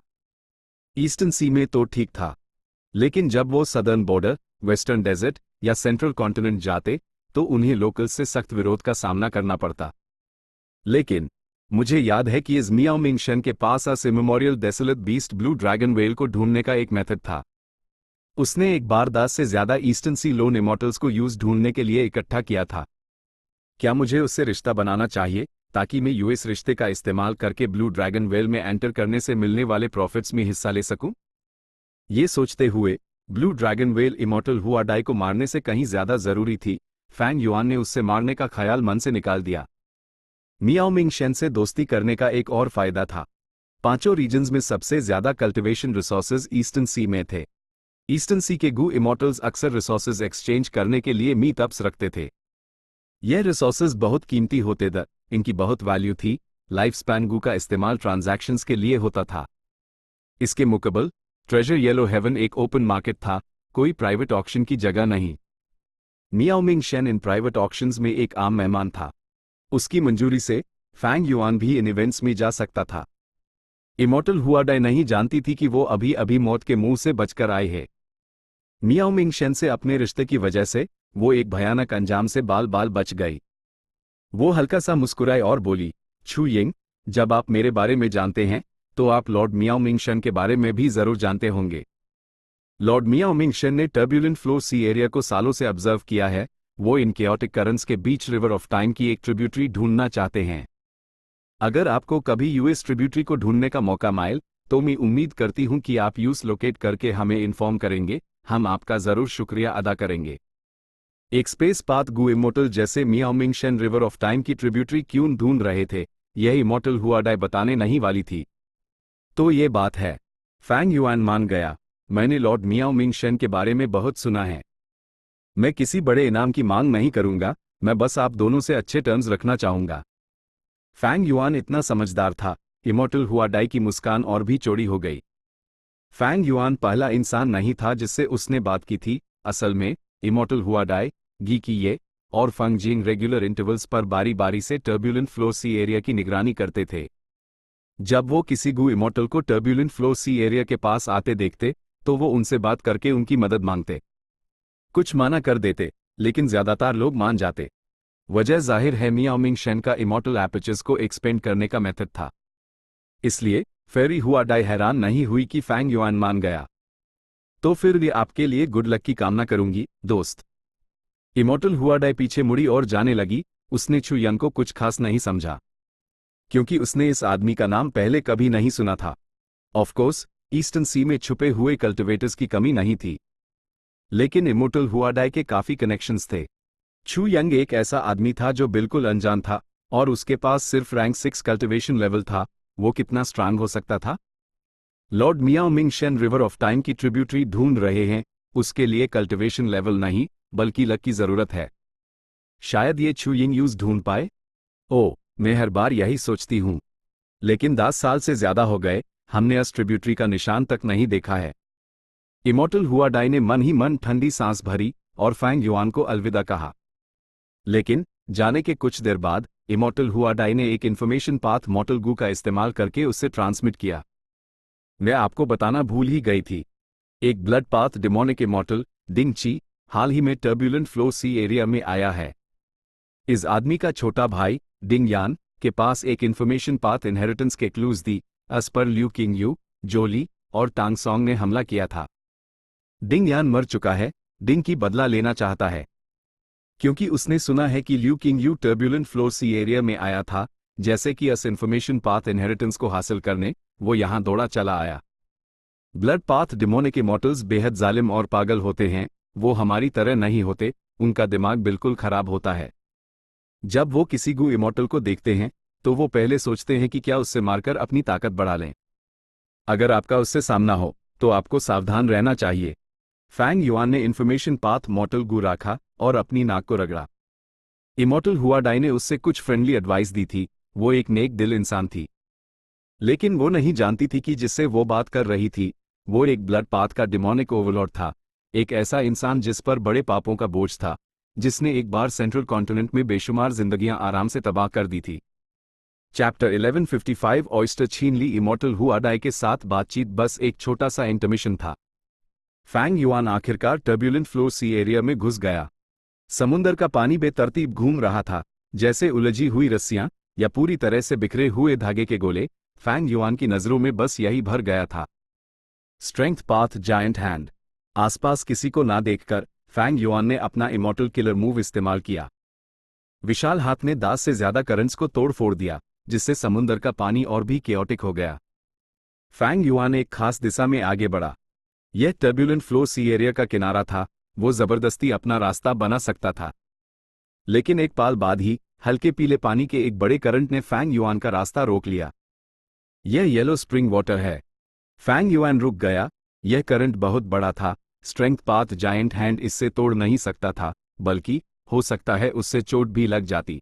Speaker 1: ईस्टर्न सी में तो ठीक था, लेकिन जब वो सदर्न बॉर्डर, वेस्टर्न डेजर्ट या सेंट्रल कॉन्टिनेंट जाते तो उन्हें लोकल्स से सख्त विरोध का सामना करना पड़ता। लेकिन मुझे याद है कि इस मियाओ मिंग शेन के पास memorial desolate beast blue dragon whale को ढूंढने का एक मेथड था। उसने एक बार 10 से ज्यादा ईस्टर्न सी लोन इमॉर्टल्स को यूज ढूंढने के लिए इकट्ठा किया था। क्या मुझे उससे रिश्ता बनाना चाहिए ताकि मैं यूएस रिश्ते का इस्तेमाल करके ब्लू ड्रैगन वेल में एंटर करने से मिलने वाले प्रॉफिट्स में हिस्सा ले सकूं? ये सोचते हुए ब्लू ड्रैगन वेल इमॉर्टल हुआडाई को मारने से कहीं ज्यादा जरूरी थी, फैंग युआन ने उससे मारने का ख्याल मन से निकाल दिया। मियाओ मिंग शेन से दोस्ती करने का एक और फायदा था। पांचों रीजन्स में सबसे ज्यादा कल्टिवेशन रिसोर्सेज ईस्टर्न सी में थे। ईस्टर्न सी के गू इमॉर्टल्स अक्सर रिसोर्सेज एक्सचेंज करने के लिए मीटअप्स रखते थे। यह रिसोर्सेज बहुत कीमती होते थे, इनकी बहुत वैल्यू थी। लाइफ स्पैन गू का इस्तेमाल ट्रांजैक्शंस के लिए होता था। इसके मुकाबले ट्रेजर येलो हेवन एक ओपन मार्केट था, कोई प्राइवेट ऑक्शन की जगह नहीं। Miao Ming Shane in private auctions में एक आम मेहमान था। उसकी मंजूरी से फैंग युआन भी इन इवेंट्स में जा सकता था। इमॉर्टल हुआडाई नहीं जानती थी कि वो अभी अभी मौत के मुंह से बचकर आए हैं। मियाओ मिंग शेन से अपने रिश्ते की वजह से वो एक भयानक अंजाम से बाल बाल बच गई। वो हल्का सा मुस्कुराई और बोली, छू यिंग, जब आप मेरे बारे में जानते हैं तो आप लॉर्ड मियाओ मिंग शेन के बारे में भी जरूर जानते होंगे। लॉर्ड मियाओ मिंग शेन ने टर्ब्यूलेंट फ्लो सी एरिया को सालों से ऑब्जर्व किया है। वो इन केओटिक करंट्स के बीच रिवर ऑफ टाइम की एक ट्रिब्यूटरी ढूंढना चाहते हैं। अगर आपको कभी यूएस ट्रिब्यूटरी को ढूंढने का मौका मिले तो मैं उम्मीद करती हूं कि आप यूएस लोकेट करके हमें इन्फॉर्म करेंगे, हम आपका जरूर शुक्रिया अदा करेंगे। एक स्पेस पाथ गू इमॉर्टल जैसे Miao Ming Shane river of time की ट्रिब्यूटरी क्यों ढूंढ रहे थे, यह इमॉर्टल हुआडाई बताने नहीं वाली थी। तो ये बात है। फैंग युआन मान गया, मैंने लॉर्ड मियाओ मिंग शेन के बारे में बहुत सुना है। मैं किसी बड़े इनाम की मांग नहीं करूंगा, मैं बस आप दोनों से अच्छे टर्म्स रखना चाहूंगा। फैंग युआन इतना समझदार था, इमॉर्टल हुआडाई की मुस्कान और भी चौड़ी हो गई। फैंग युआन पहला इंसान नहीं था जिससे उसने बात की थी। असल में इमॉर्टल हुआडाई, गी की ये और फंग जिंग रेगुलर इंटरवल्स पर बारी बारी से टर्ब्यूलेंट फ्लो सी एरिया की निगरानी करते थे। जब वो किसी गू इमॉर्टल को टर्ब्यूलेंट फ्लो सी एरिया के पास आते देखते तो वो उनसे बात करके उनकी मदद मांगते। कुछ माना कर देते, लेकिन ज्यादातर लोग मान जाते। वजह जाहिर है मियाओ मिंग शेन का इमॉर्टल एपर्चर्स को एक्सपेंड करने का मेथड था। इसलिए फेरी हुआडाई हैरान नहीं हुई कि फैंग युआन मान गया। तो फिर ये आपके लिए गुड लक की कामना करूंगी, दोस्त। इमॉर्टल हुआडाई पीछे मुड़ी और जाने लगी। उसने छू यंग को कुछ खास नहीं समझा, क्योंकि उसने इस आदमी का नाम पहले कभी नहीं सुना था। ऑफ कोर्स ईस्टर्न सी में छुपे हुए कल्टिवेटर्स की कमी नहीं थी, लेकिन इमॉर्टल हुआडाई के काफी कनेक्शंस थे। छू यंग एक ऐसा आदमी था जो बिल्कुल अनजान था और उसके पास सिर्फ रैंक 6 कल्टिवेशन लेवल था। वो कितना स्ट्रांग हो सकता था? Lord Miao Ming Shane river of time की ट्रिब्यूटरी ढूंढ रहे हैं, उसके लिए कल्टिवेशन लेवल नहीं बल्कि लक की जरूरत है। शायद ये छू यिंग यूज ढूंढ पाए। ओ, मैं हर बार यही सोचती हूं, लेकिन 10 साल से ज्यादा हो गए, हमने उस ट्रिब्यूटरी का निशान तक नहीं देखा है। इमॉर्टल हुआडाई ने मन ही मन ठंडी सांस भरी और फैंग युआन को अलविदा कहा। लेकिन जाने के कुछ देर बाद इमॉर्टल हुआडाई ने एक इन्फॉर्मेशन पाथ मॉर्टल गू का इस्तेमाल करके उससे ट्रांसमिट किया। मैं आपको बताना भूल ही गई थी, एक ब्लड पाथ डिमोनिक इमॉर्टल डिंग ची हाल ही में टर्ब्यूलेंट फ्लो सी एरिया में आया है। इस आदमी का छोटा भाई डिंग यान के पास एक इन्फॉर्मेशन पाथ इनहेरिटेंस के क्लूज दी अस पर ल्यू किंग यू, जोली और टांग सॉन्ग ने हमला किया था। डिंग यान मर चुका है। डिंग की बदला लेना चाहता है क्योंकि उसने सुना है कि Liu King Yu turbulent floor sea area में आया था, जैसे कि अस इन्फॉर्मेशन पाथ इनहेरिटेंस को हासिल करने वो यहां दौड़ा चला आया। ब्लड पाथ डिमोनिक इमॉर्टल्स बेहद जालिम और पागल होते हैं। वो हमारी तरह नहीं होते, उनका दिमाग बिल्कुल खराब होता है। जब वो किसी गू इमॉर्टल को देखते हैं तो वो पहले सोचते हैं कि क्या उससे मारकर अपनी ताकत बढ़ा लें। अगर आपका उससे सामना हो तो आपको सावधान रहना चाहिए। फैंग युआन ने इन्फॉर्मेशन पाथ मॉर्टल गू रखा और अपनी नाक को रगड़ा। इमॉर्टल हुआडाई ने उससे कुछ फ्रेंडली एडवाइस दी थी। वो एक नेक दिल इंसान थी, लेकिन वो नहीं जानती थी कि जिससे वो बात कर रही थी वो एक ब्लड पाथ का डिमोनिक ओवरलॉर्ड था, एक ऐसा इंसान जिस पर बड़े पापों का बोझ था, जिसने एक बार सेंट्रल कॉन्टिनेंट में बेशुमार जिंदगियां आराम से तबाह कर दी थी। चैप्टर 1155 ऑयस्टर छीन ली। इमॉर्टल हुआडाई के साथ बातचीत बस एक छोटा सा इंटरमिशन था। फैंग युआन आखिरकार टर्ब्यूलेंट फ्लोर सी एरिया में घुस गया। समुंदर का पानी बेतरतीब घूम रहा था, जैसे उलझी हुई रस्सियां या पूरी तरह से बिखरे हुए धागे के गोले। फैंग युआन की नजरों में बस यही भर गया था। Strength path giant hand. आसपास किसी को ना देखकर फैंग युआन ने अपना इमॉर्टल किलर मूव इस्तेमाल किया। विशाल हाथ ने 10 से ज्यादा करंट्स को तोड़ फोड़ दिया, जिससे समुंदर का पानी और भी केओटिक हो गया। फैंग युआन एक खास दिशा में आगे बढ़ा। यह टर्ब्यूलेंट फ्लो सी एरिया का किनारा था। वो जबरदस्ती अपना रास्ता बना सकता था, लेकिन एक पाल बाद ही हल्के पीले पानी के एक बड़े करंट ने फैंग युआन का रास्ता रोक लिया। यह येलो स्प्रिंग वाटर है। फैंग युआन रुक गया। यह करंट बहुत बड़ा था। स्ट्रेंथ पाथ जायंट हैंड इससे तोड़ नहीं सकता था, बल्कि हो सकता है उससे चोट भी लग जाती।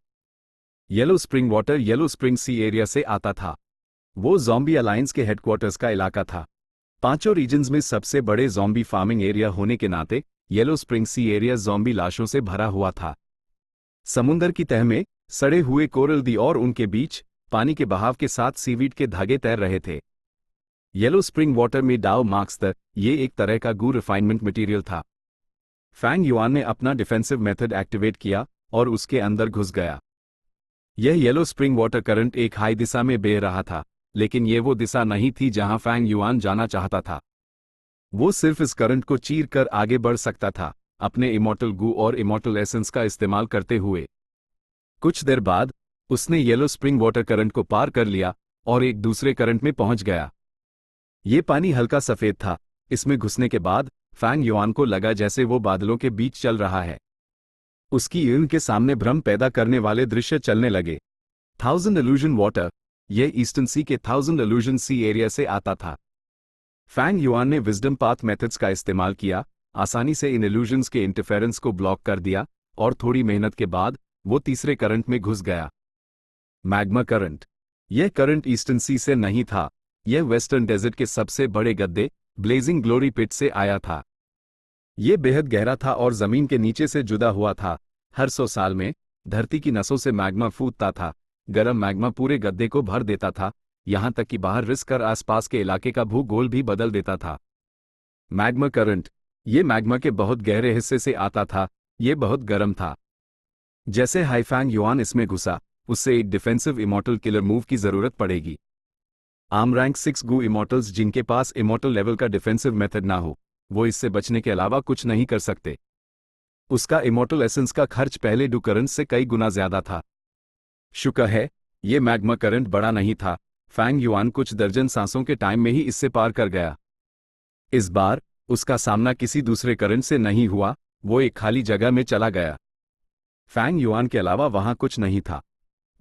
Speaker 1: Yellow spring water yellow spring sea area से आता था। वो ज़ॉम्बी अलायंस के हेडक्वार्टर्स का इलाका था। 5 रीजन्स में सबसे बड़े ज़ॉम्बी फार्मिंग एरिया होने के नाते yellow spring sea area zombie लाशों से भरा हुआ था। समुंदर की तह में सड़े हुए कोरल दी और उनके बीच पानी के बहाव के साथ सीवीड के धागे तैर रहे थे। येलो स्प्रिंग वाटर में डाउ मार्क्स तक ये एक तरह का गू रिफाइनमेंट मटेरियल था। फैंग युआन ने अपना डिफेंसिव मेथड एक्टिवेट किया और उसके अंदर घुस गया। यह येलो स्प्रिंग वाटर करंट एक हाई दिशा में बह रहा था, लेकिन यह वो दिशा नहीं थी जहां फैंग युआन जाना चाहता था। वो सिर्फ इस करंट को चीर कर आगे बढ़ सकता था, अपने इमॉर्टल गू और इमॉर्टल एसेंस का इस्तेमाल करते हुए। कुछ देर बाद उसने येलो स्प्रिंग वाटर करंट को पार कर लिया और एक दूसरे करंट में पहुंच गया। ये पानी हल्का सफेद था। इसमें घुसने के बाद फैंग युआन को लगा जैसे वो बादलों के बीच चल रहा है। उसकी ईर्न के सामने भ्रम पैदा करने वाले दृश्य चलने लगे। 1000 इल्यूजन वाटर। यह ईस्टर्न सी के 1000 इल्यूजन सी एरिया से आता था। फैंग युआन ने विजडम पाथ मेथड्स का इस्तेमाल किया, आसानी से इन इल्यूजन्स के इंटरफेरेंस को ब्लॉक कर दिया और थोड़ी मेहनत के बाद वो तीसरे करंट में घुस गया। Magma current. यह करंट ईस्टर्न सी से नहीं था। यह वेस्टर्न डेजर्ट के सबसे बड़े गड्ढे ब्लेजिंग ग्लोरी पिट से आया था। यह बेहद गहरा था और जमीन के नीचे से जुदा हुआ था। हर 100 साल में धरती की नसों से मैग्मा फूटता था। गर्म मैग्मा पूरे गड्ढे को भर देता था, यहां तक कि बाहर रिस कर आसपास के इलाके का भूगोल भी बदल देता था। Magma current. यह मैग्मा के बहुत गहरे हिस्से से आता था। यह बहुत गर्म था। जैसे हाईफैंग युआन इसमें घुसा, उससे एक डिफेंसिव इमॉर्टल किलर मूव की जरूरत पड़ेगी। आर्म रैंक 6 गू इमॉर्टल्स जिनके पास इमॉर्टल लेवल का डिफेंसिव मेथड ना हो, वो इससे बचने के अलावा कुछ नहीं कर सकते। उसका इमॉर्टल एसेंस का खर्च पहले डू करंट से कई गुना ज्यादा था। शुक्र है ये मैग्मा करंट बड़ा नहीं था। फैंग युआन कुछ दर्जन सांसों के टाइम में ही इससे पार कर गया। इस बार उसका सामना किसी दूसरे करंट से नहीं हुआ। वो एक खाली जगह में चला गया। फैंग युआन के अलावा वहां कुछ नहीं था।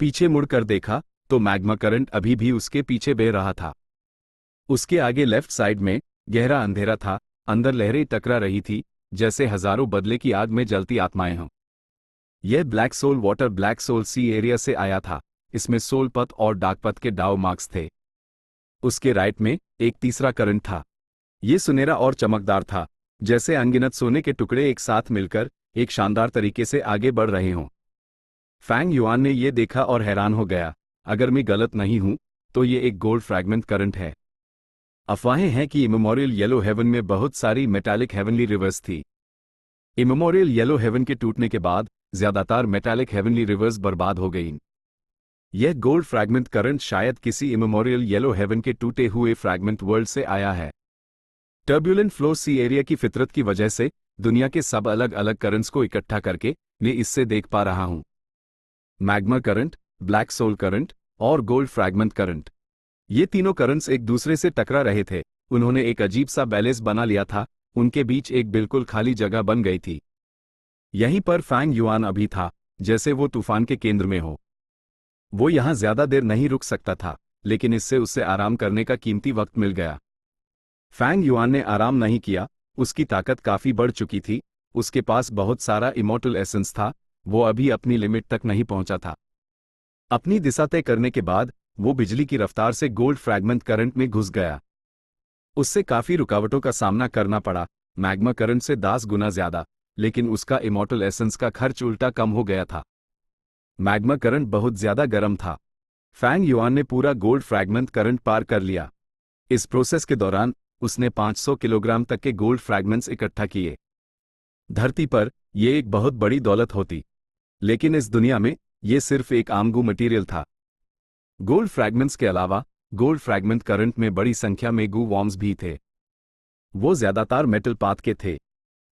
Speaker 1: पीछे मुड़कर देखा तो मैग्मा करंट अभी भी उसके पीछे बह रहा था। उसके आगे लेफ्ट साइड में गहरा अंधेरा था। अंदर लहरें टकरा रही थी, जैसे हजारों बदले की आग में जलती आत्माएं हों। यह black soul water black soul sea area से आया था। इसमें सोल पथ और डार्क पथ के डाउ मार्क्स थे। उसके राइट में एक तीसरा करंट था। यह सुनहरा और चमकदार था, जैसे अनगिनत सोने के टुकड़े एक साथ मिलकर एक शानदार तरीके से आगे बढ़ रहे हों। फैंग युआन ने यह देखा और हैरान हो गया। अगर मैं गलत नहीं हूं तो ये एक गोल्ड फ्रैगमेंट करंट है। अफवाहें हैं कि इमेमोरियल येलो हेवन में बहुत सारी मेटालिक हेवनली रिवर्स थी। इमेमोरियल येलो हेवन के टूटने के बाद ज्यादातर मेटालिक हेवनली रिवर्स बर्बाद हो गईं। यह गोल्ड फ्रैगमेंट करंट शायद किसी इमेमोरियल येलो हेवन के टूटे हुए फ्रैगमेंट वर्ल्ड से आया है। टर्ब्यूलेंट फ्लो सी एरिया की फितरत की वजह से दुनिया के सब अलग अलग करंट्स को इकट्ठा करके मैं इससे देख पा रहा हूं। Magma current, black soul current और गोल्ड फ्रैगमेंट करंट, ये तीनों करंट्स एक दूसरे से टकरा रहे थे। उन्होंने एक अजीब सा बैलेंस बना लिया था, उनके बीच एक बिल्कुल खाली जगह बन गई थी। यहीं पर फैंग युआन अभी था, जैसे वो तूफान के केंद्र में हो। वो यहां ज्यादा देर नहीं रुक सकता था, लेकिन इससे उससे आराम करने का कीमती वक्त मिल गया। फैंग युआन ने आराम नहीं किया, उसकी ताकत काफी बढ़ चुकी थी, उसके पास बहुत सारा इमॉर्टल एसेंस था, वो अभी अपनी लिमिट तक नहीं पहुंचा था। अपनी दिशा तय करने के बाद वो बिजली की रफ्तार से गोल्ड फ्रैगमेंट करंट में घुस गया। उससे काफी रुकावटों का सामना करना पड़ा, मैग्मा करंट से 10 गुना ज्यादा, लेकिन उसका इमॉर्टल एसेंस का खर्च उल्टा कम हो गया था। मैग्मा करंट बहुत ज्यादा गर्म था। फैंग युआन ने पूरा गोल्ड फ्रैगमेंट करंट पार कर लिया। इस प्रोसेस के दौरान उसने 500 किलोग्राम तक के गोल्ड फ्रैगमेंट्स इकट्ठा किए। धरती पर यह एक बहुत बड़ी दौलत होती, लेकिन इस दुनिया में यह सिर्फ एक आम गू मटीरियल था। गोल्ड फ्रैगमेंट्स के अलावा गोल्ड फ्रैगमेंट करंट में बड़ी संख्या में गू वॉर्म्स भी थे। वो ज्यादातर मेटल पाथ के थे।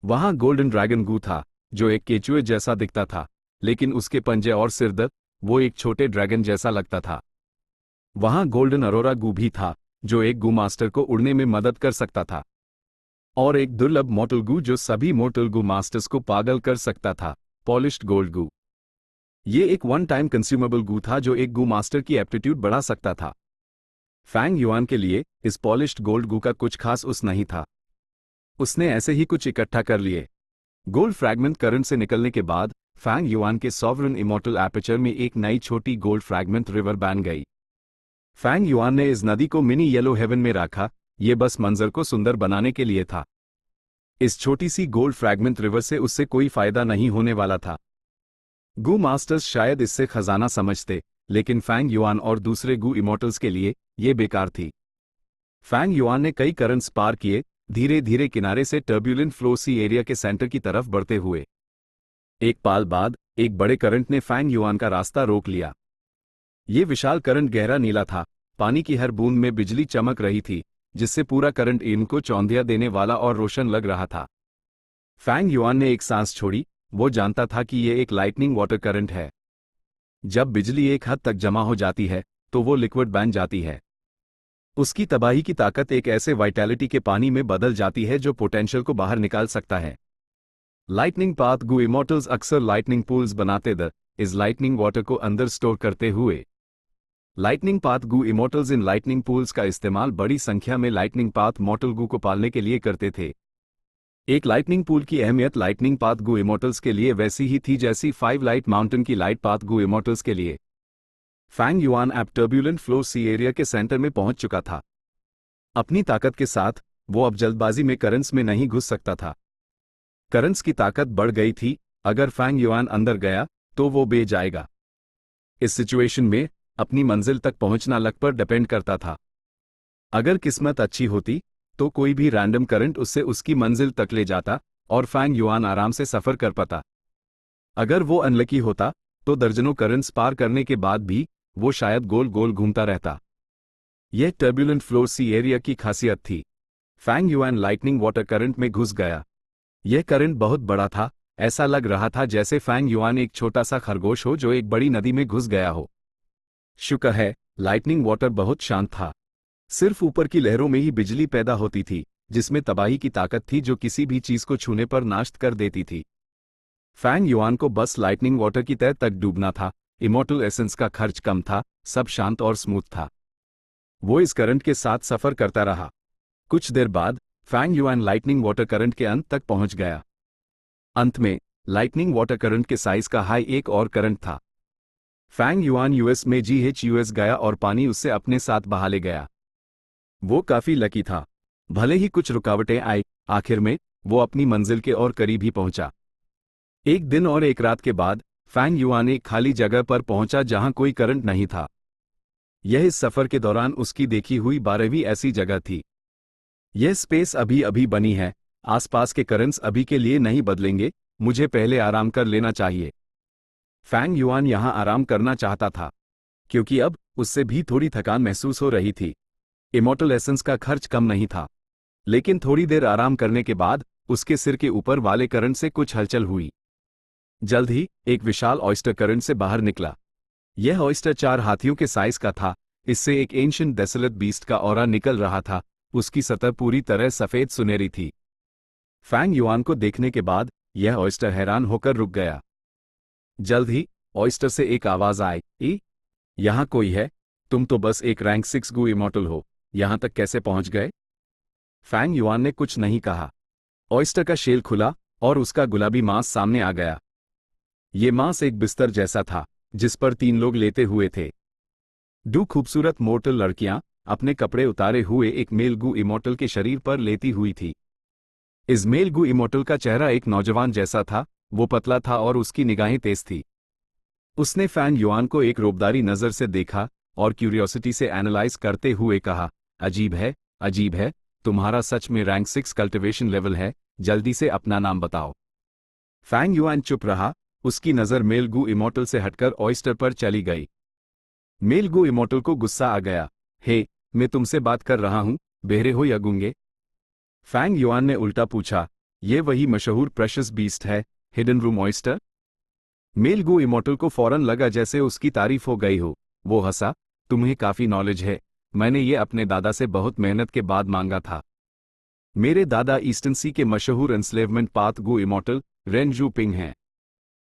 Speaker 1: वहां गोल्डन ड्रैगन गू था, जो एक केचुए जैसा दिखता था, लेकिन उसके पंजे और सिरदर्द वो एक छोटे ड्रैगन जैसा लगता था। वहां गोल्डन अरोरा गू भी था, जो एक गू मास्टर को उड़ने में मदद कर सकता था, और एक दुर्लभ मोर्टल गू जो सभी मोर्टल गू मास्टर्स को पागल कर सकता था, पॉलिश्ड गोल्ड गू। ये एक वन टाइम कंज्यूमेबल गू था जो एक गू मास्टर की एप्टीट्यूड बढ़ा सकता था। फैंग युआन के लिए इस पॉलिश्ड गोल्ड गू का कुछ खास उस नहीं था। उसने ऐसे ही कुछ इकट्ठा कर लिए। गोल्ड फ्रैगमेंट करंट से निकलने के बाद फैंग युआन के सॉवरन इमॉर्टल एपर्चर में एक नई छोटी गोल्ड फ्रैगमेंट रिवर बन गई। फैंग युआन ने इस नदी को मिनी येलो हेवन में रखा, ये बस मंजर को सुंदर बनाने के लिए था। इस छोटी सी गोल्ड फ्रैगमेंट रिवर से उससे कोई फायदा नहीं होने वाला था। गू मास्टर्स शायद इससे खजाना समझते, लेकिन फैंग युआन और दूसरे गू इमॉर्टल्स के लिए ये बेकार थी। फैंग युआन ने कई करंट्स पार किए, धीरे धीरे किनारे से टर्ब्यूलेंट फ्लो सी एरिया के सेंटर की तरफ बढ़ते हुए। एक पाल बाद एक बड़े करंट ने फैंग युआन का रास्ता रोक लिया। ये विशाल करंट गहरा नीला था, पानी की हर बूंद में बिजली चमक रही थी, जिससे पूरा करंट इनको चौंधिया देने वाला और रोशन लग रहा था। फैंग युआन ने एक सांस छोड़ी, वो जानता था कि यह एक लाइटनिंग वाटर करंट है। जब बिजली एक हद तक जमा हो जाती है तो वो लिक्विड बन जाती है। उसकी तबाही की ताकत एक ऐसे वाइटैलिटी के पानी में बदल जाती है जो पोटेंशियल को बाहर निकाल सकता है। लाइटनिंग पाथ गू इमॉर्टल्स अक्सर लाइटनिंग पूल्स बनाते इस लाइटनिंग वाटर को अंदर स्टोर करते हुए। Lightning path goo immortals in lightning pools का इस्तेमाल बड़ी संख्या में लाइटनिंग पाथ मॉर्टल गू को पालने के लिए करते थे। एक लाइटनिंग पूल की अहमियत लाइटनिंग पाथ गू इमॉर्टल्स के लिए वैसी ही थी जैसी 5 लाइट माउंटेन की लाइट पाथ गू इमॉर्टल्स के लिए। फैंग युआन अब टर्ब्यूलेंट फ्लो सी एरिया के सेंटर में पहुंच चुका था। अपनी ताकत के साथ वो अब जल्दबाजी में करंट्स में नहीं घुस सकता था। करंट्स की ताकत बढ़ गई थी, अगर फैंग युआन अंदर गया तो वो बह जाएगा। इस सिचुएशन में अपनी मंजिल तक पहुंचना लक पर डिपेंड करता था। अगर किस्मत अच्छी होती तो कोई भी रैंडम करंट उससे उसकी मंजिल तक ले जाता और फैंग युआन आराम से सफर कर पाता। अगर वो अनलकी होता तो दर्जनों करंट्स पार करने के बाद भी वो शायद गोल गोल घूमता रहता। यह टर्ब्यूलेंट फ्लो सी एरिया की खासियत थी। Fang Yuan lightning water current में घुस गया। यह करंट बहुत बड़ा था, ऐसा लग रहा था जैसे फैंग युआन एक छोटा सा खरगोश हो जो एक बड़ी नदी में घुस गया हो। शुक्र है लाइटनिंग वाटर बहुत शांत था। सिर्फ ऊपर की लहरों में ही बिजली पैदा होती थी, जिसमें तबाही की ताकत थी जो किसी भी चीज को छूने पर नाश कर देती थी। फैंग युआन को बस लाइटनिंग वाटर की तह तक डूबना था। इमॉर्टल एसेंस का खर्च कम था, सब शांत और स्मूथ था। वो इस करंट के साथ सफर करता रहा। कुछ देर बाद Fang Yuan lightning water current के अंत तक पहुंच गया। अंत में लाइटनिंग वाटर करंट के साइज का हाई एक और करंट था। फैंग युआन यूएस में GHUS गया और पानी उससे अपने साथ बहा ले गया। वो काफी लकी था। भले ही कुछ रुकावटें आई, आखिर में वो अपनी मंजिल के और करीब ही पहुंचा। एक दिन और एक रात के बाद फैंग युआन एक खाली जगह पर पहुंचा जहां कोई करंट नहीं था। यह इस सफर के दौरान उसकी देखी हुई 12वीं ऐसी जगह थी। यह स्पेस अभी अभी बनी है, आसपास के करंट्स अभी के लिए नहीं बदलेंगे, मुझे पहले आराम कर लेना चाहिए। फैंग युआन यहाँ आराम करना चाहता था, क्योंकि अब उससे भी थोड़ी थकान महसूस हो रही थी। इमॉर्टल एसेंस का खर्च कम नहीं था, लेकिन थोड़ी देर आराम करने के बाद उसके सिर के ऊपर वाले करंट से कुछ हलचल हुई। जल्द ही एक विशाल ऑयस्टर करंट से बाहर निकला। यह ऑयस्टर 4 हाथियों के साइज का था। इससे एक एंशिएंट डेसोलेट बीस्ट का ऑरा निकल रहा था। उसकी सतह पूरी तरह सफेद सुनहरी थी। फैंग युआन को देखने के बाद यह ऑयस्टर हैरान होकर रुक गया। जल्द ही ऑयस्टर से एक आवाज आई, यहां कोई है? तुम तो बस एक रैंक 6 गू इमॉर्टल हो, यहां तक कैसे पहुंच गए? फैंग युआन ने कुछ नहीं कहा। ऑयस्टर का शेल खुला और उसका गुलाबी मांस सामने आ गया। ये मांस एक बिस्तर जैसा था जिस पर 3 लोग लेटे हुए थे। 2 खूबसूरत मोर्टल लड़कियां अपने कपड़े उतारे हुए एक मेल गू इमॉर्टल के शरीर पर लेटी हुई थी। इस मेल गू इमॉर्टल का चेहरा एक नौजवान जैसा था। वो पतला था और उसकी निगाहें तेज थी। उसने फैंग युआन को एक रोबदारी नजर से देखा और क्यूरियोसिटी से एनालाइज करते हुए कहा, अजीब है, तुम्हारा सच में रैंक 6 कल्टिवेशन लेवल है, जल्दी से अपना नाम बताओ। फैंग युआन चुप रहा। उसकी नजर मेल गू इमॉर्टल से हटकर ऑयस्टर पर चली गई। मेल गू इमॉर्टल को गुस्सा आ गया। हे, मैं तुमसे बात कर रहा हूं, बहरे हो या गूंगे? फैंग युआन ने उल्टा पूछा, ये वही मशहूर प्रेशियस बीस्ट है, हिडन रूम ऑयस्टर? मेल गू इमॉर्टल को फौरन लगा जैसे उसकी तारीफ हो गई हो। वो हंसा, तुम्हें काफी नॉलेज है, मैंने ये अपने दादा से बहुत मेहनत के बाद मांगा था। मेरे दादा ईस्टर्न सी के मशहूर एंस्लेवमेंट पाथ गू इमॉर्टल रेन जू पिंग हैं।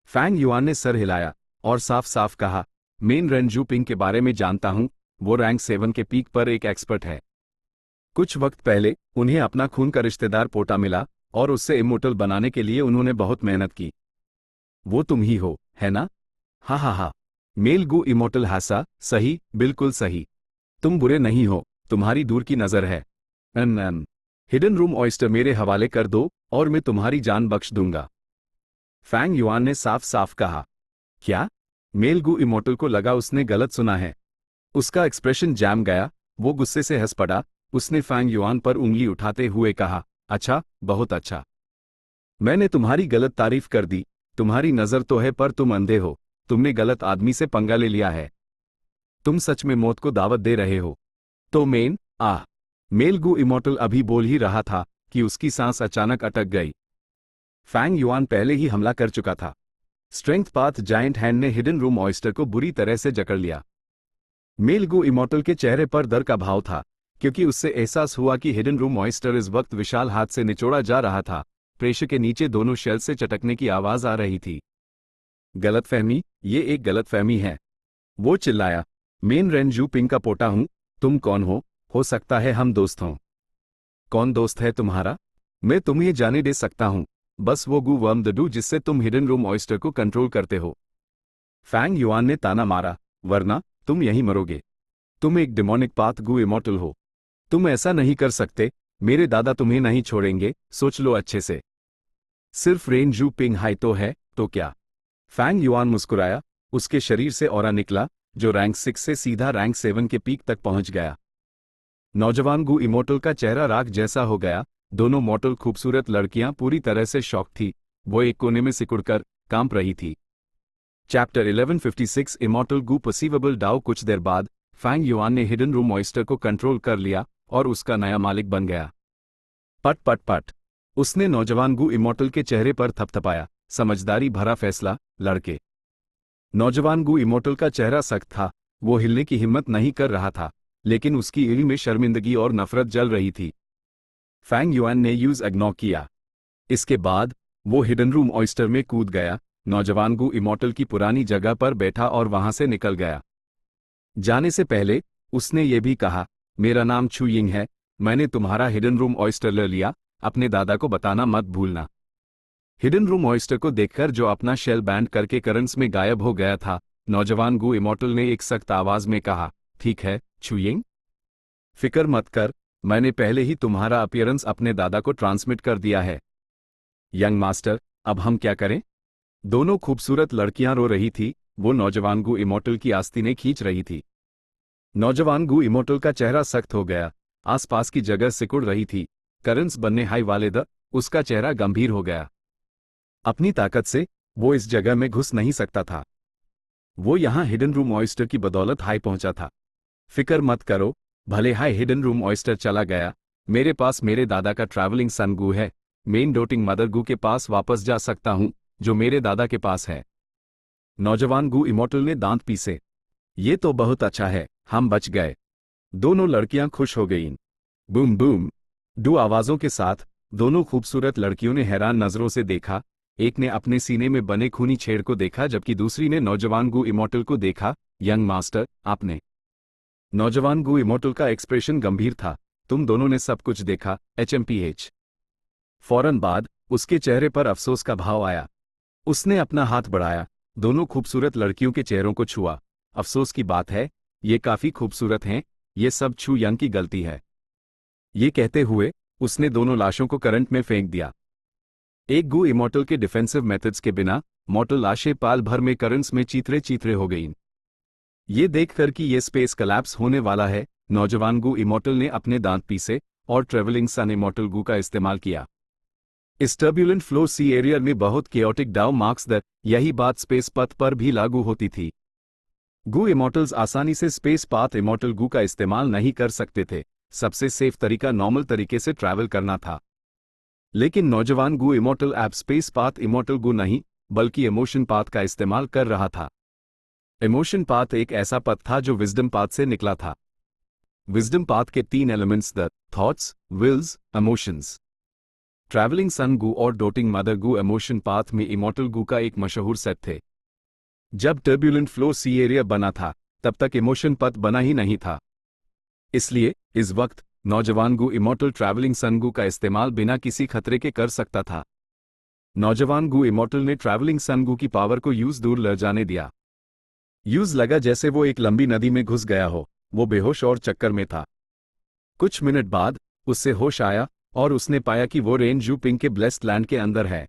Speaker 1: फैंग युआन ने सर हिलाया और साफ साफ कहा, मेन रेन जू पिंग के बारे में जानता हूं, वो रैंक 7 के पीक पर एक एक्सपर्ट है। कुछ वक्त पहले उन्हें अपना खून का रिश्तेदार पोटा मिला और उससे इमॉर्टल बनाने के लिए उन्होंने बहुत मेहनत की। वो तुम ही हो, है ना? हा। मेल गू इमॉर्टल हंसा, सही, बिल्कुल सही। तुम बुरे नहीं हो, तुम्हारी दूर की नजर है। हिडन रूम ऑयस्टर मेरे हवाले कर दो और मैं तुम्हारी जान बख्श दूंगा। फैंग युआन ने साफ साफ कहा। क्या? मेल गू इमॉर्टल को लगा उसने गलत सुना है। उसका एक्सप्रेशन जैम गया। वो गुस्से से हंस पड़ा। उसने फैंग युआन पर उंगली उठाते हुए कहा, अच्छा, बहुत अच्छा। मैंने तुम्हारी गलत तारीफ कर दी। तुम्हारी नजर तो है पर तुम अंधे हो। तुमने गलत आदमी से पंगा ले लिया है। तुम सच में मौत को दावत दे रहे हो। तो मेल गू इमॉर्टल अभी बोल ही रहा था कि उसकी सांस अचानक अटक गई। फैंग युआन पहले ही हमला कर चुका था। स्ट्रेंथ पाथ जायंट हैंड ने हिडन रूम ऑयस्टर को बुरी तरह से जकड़ लिया। मेल गू इमॉर्टल के चेहरे पर डर का भाव था, क्योंकि उससे एहसास हुआ कि हिडन रूम ऑयस्टर इस वक्त विशाल हाथ से निचोड़ा जा रहा था। प्रेशर के नीचे दोनों शेल से चटकने की आवाज आ रही थी। गलतफहमी, ये एक गलतफहमी है। वो चिल्लाया, मेन रेन जू पिंग का पोटा हूं। तुम कौन हो सकता है हम दोस्त हों। कौन दोस्त है तुम्हारा? मैं तुम्हें जाने दे सकता हूं, बस वो गू वर्म द डू जिससे तुम हिडन रूम ऑयस्टर को कंट्रोल करते हो। फैंग युआन ने ताना मारा, वरना तुम यहीं मरोगे। तुम एक डिमोनिक पाथ गू इमॉर्टल हो। तुम ऐसा नहीं कर सकते। मेरे दादा तुम्हें नहीं छोड़ेंगे, सोच लो अच्छे से। सिर्फ रेन जू पिंग हाई तो है, तो क्या? फैंग युआन मुस्कुराया। उसके शरीर से ऑरा निकला जो रैंक 6 से सीधा रैंक 7 के पीक तक पहुंच गया। नौजवान गू इमॉर्टल का चेहरा राख जैसा हो गया। दोनों मॉर्टल खूबसूरत लड़कियां पूरी तरह से शॉक थी। वो एक कोने में सिकुड़कर कांप रही थी। चैप्टर 1156 इमॉर्टल गू परसीवेबल डाउ। कुछ देर बाद फैंग युआन ने हिडन रूम ऑयस्टर को कंट्रोल कर लिया और उसका नया मालिक बन गया। पट पट पट, उसने नौजवान गू इमॉर्टल के चेहरे पर थपथपाया। समझदारी भरा फैसला, लड़के। नौजवान गू इमॉर्टल का चेहरा सख्त था। वो हिलने की हिम्मत नहीं कर रहा था, लेकिन उसकी एड़ी में शर्मिंदगी और नफरत जल रही थी। फैंग युआन ने यूज इग्नोर किया। इसके बाद वो हिडन रूम ऑयस्टर में कूद गया। नौजवान गू इमॉर्टल की पुरानी जगह पर बैठा और वहां से निकल गया। जाने से पहले उसने ये भी कहा, मेरा नाम छू यिंग है। मैंने तुम्हारा हिडन रूम ऑयस्टर ले लिया। अपने दादा को बताना मत भूलना। हिडन रूम ऑयस्टर को देखकर जो अपना शेल बैंड करके करंट्स में गायब हो गया था, नौजवान गू इमॉर्टल ने एक सख्त आवाज में कहा, ठीक है छू यिंग, फिक्र मत कर, मैंने पहले ही तुम्हारा अपीयरेंस अपने दादा को ट्रांसमिट कर दिया है। यंग मास्टर, अब हम क्या करें? दोनों खूबसूरत लड़कियां रो रही थी। वो नौजवान गू इमॉर्टल की आस्तीनें खींच रही थी। नौजवान गू इमॉर्टल का चेहरा सख्त हो गया। आसपास की जगह सिकुड़ रही थी। करंट्स बनने हाई वाले उसका चेहरा गंभीर हो गया। अपनी ताकत से वो इस जगह में घुस नहीं सकता था। वो यहाँ हिडन रूम ऑयस्टर की बदौलत हाई पहुंचा था। फिक्र मत करो, भले हाई हिडन रूम ऑयस्टर चला गया, मेरे पास मेरे दादा का ट्रैवलिंग सन गू है। मेन डोटिंग मदर गू के पास वापस जा सकता हूं, जो मेरे दादा के पास है। नौजवान गू इमोर्टल ने दांत पीसे। ये तो बहुत अच्छा है, हम बच गए। दोनों लड़कियां खुश हो गईं। बूम बूम डू आवाजों के साथ दोनों खूबसूरत लड़कियों ने हैरान नजरों से देखा। एक ने अपने सीने में बने खूनी छेड़ को देखा जबकि दूसरी ने नौजवान गू इमोर्टल को देखा। यंग मास्टर, आपने। नौजवान गू इमोर्टल का एक्सप्रेशन गंभीर था। तुम दोनों ने सब कुछ देखा, HMPH। फौरन बाद उसके चेहरे पर अफसोस का भाव आया। उसने अपना हाथ बढ़ाया, दोनों खूबसूरत लड़कियों के चेहरों को छुआ। अफसोस की बात है, ये काफी खूबसूरत हैं, ये सब छू यंग की गलती है। ये कहते हुए उसने दोनों लाशों को करंट में फेंक दिया। एक गू इमोर्टल के डिफेंसिव मेथड्स के बिना मॉर्टल लाशें पाल भर में करंट्स में चीतरे चीतरे हो गईं। ये देखकर कि ये स्पेस कलैप्स होने वाला है, नौजवान गू इमोर्टल ने अपने दांत पीसे और ट्रेवलिंग सन इमोर्टल गू का इस्तेमाल किया। इस टर्ब्यूलेंट फ्लो सी एरियर में बहुत केओटिक डाउ मार्क्स दर, यही बात स्पेस पथ पर भी लागू होती थी। गू इमोर्टल्स आसानी से स्पेस पाथ इमोर्टल गू का इस्तेमाल नहीं कर सकते थे। सबसे सेफ तरीका नॉर्मल तरीके से ट्रैवल करना था। लेकिन नौजवान Gu immortal app space path immortal Gu नहीं, बल्कि इमोशन पाथ का इस्तेमाल कर रहा था। इमोशन पाथ एक ऐसा पथ था जो विजडम पाथ से निकला था। विजडम पाथ के 3 elements the thoughts, wills, emotions. Travelling son Gu और doting mother Gu emotion path में इमोर्टल गू का एक मशहूर सेट थे। जब टर्ब्यूलेंट फ्लो सी एरिया बना था, तब तक इमोशन पथ बना ही नहीं था। इसलिए इस वक्त नौजवान गू इमोर्टल ट्रैवलिंग सन गू का इस्तेमाल बिना किसी खतरे के कर सकता था। नौजवान गू इमोर्टल ने ट्रैवलिंग सन गू की पावर को यूज दूर ले जाने दिया। यूज लगा जैसे वो एक लंबी नदी में घुस गया हो। वो बेहोश और चक्कर में था। कुछ मिनट बाद उससे होश आया और उसने पाया कि वो रेन जू पिंग के ब्लेस्ड लैंड के अंदर है।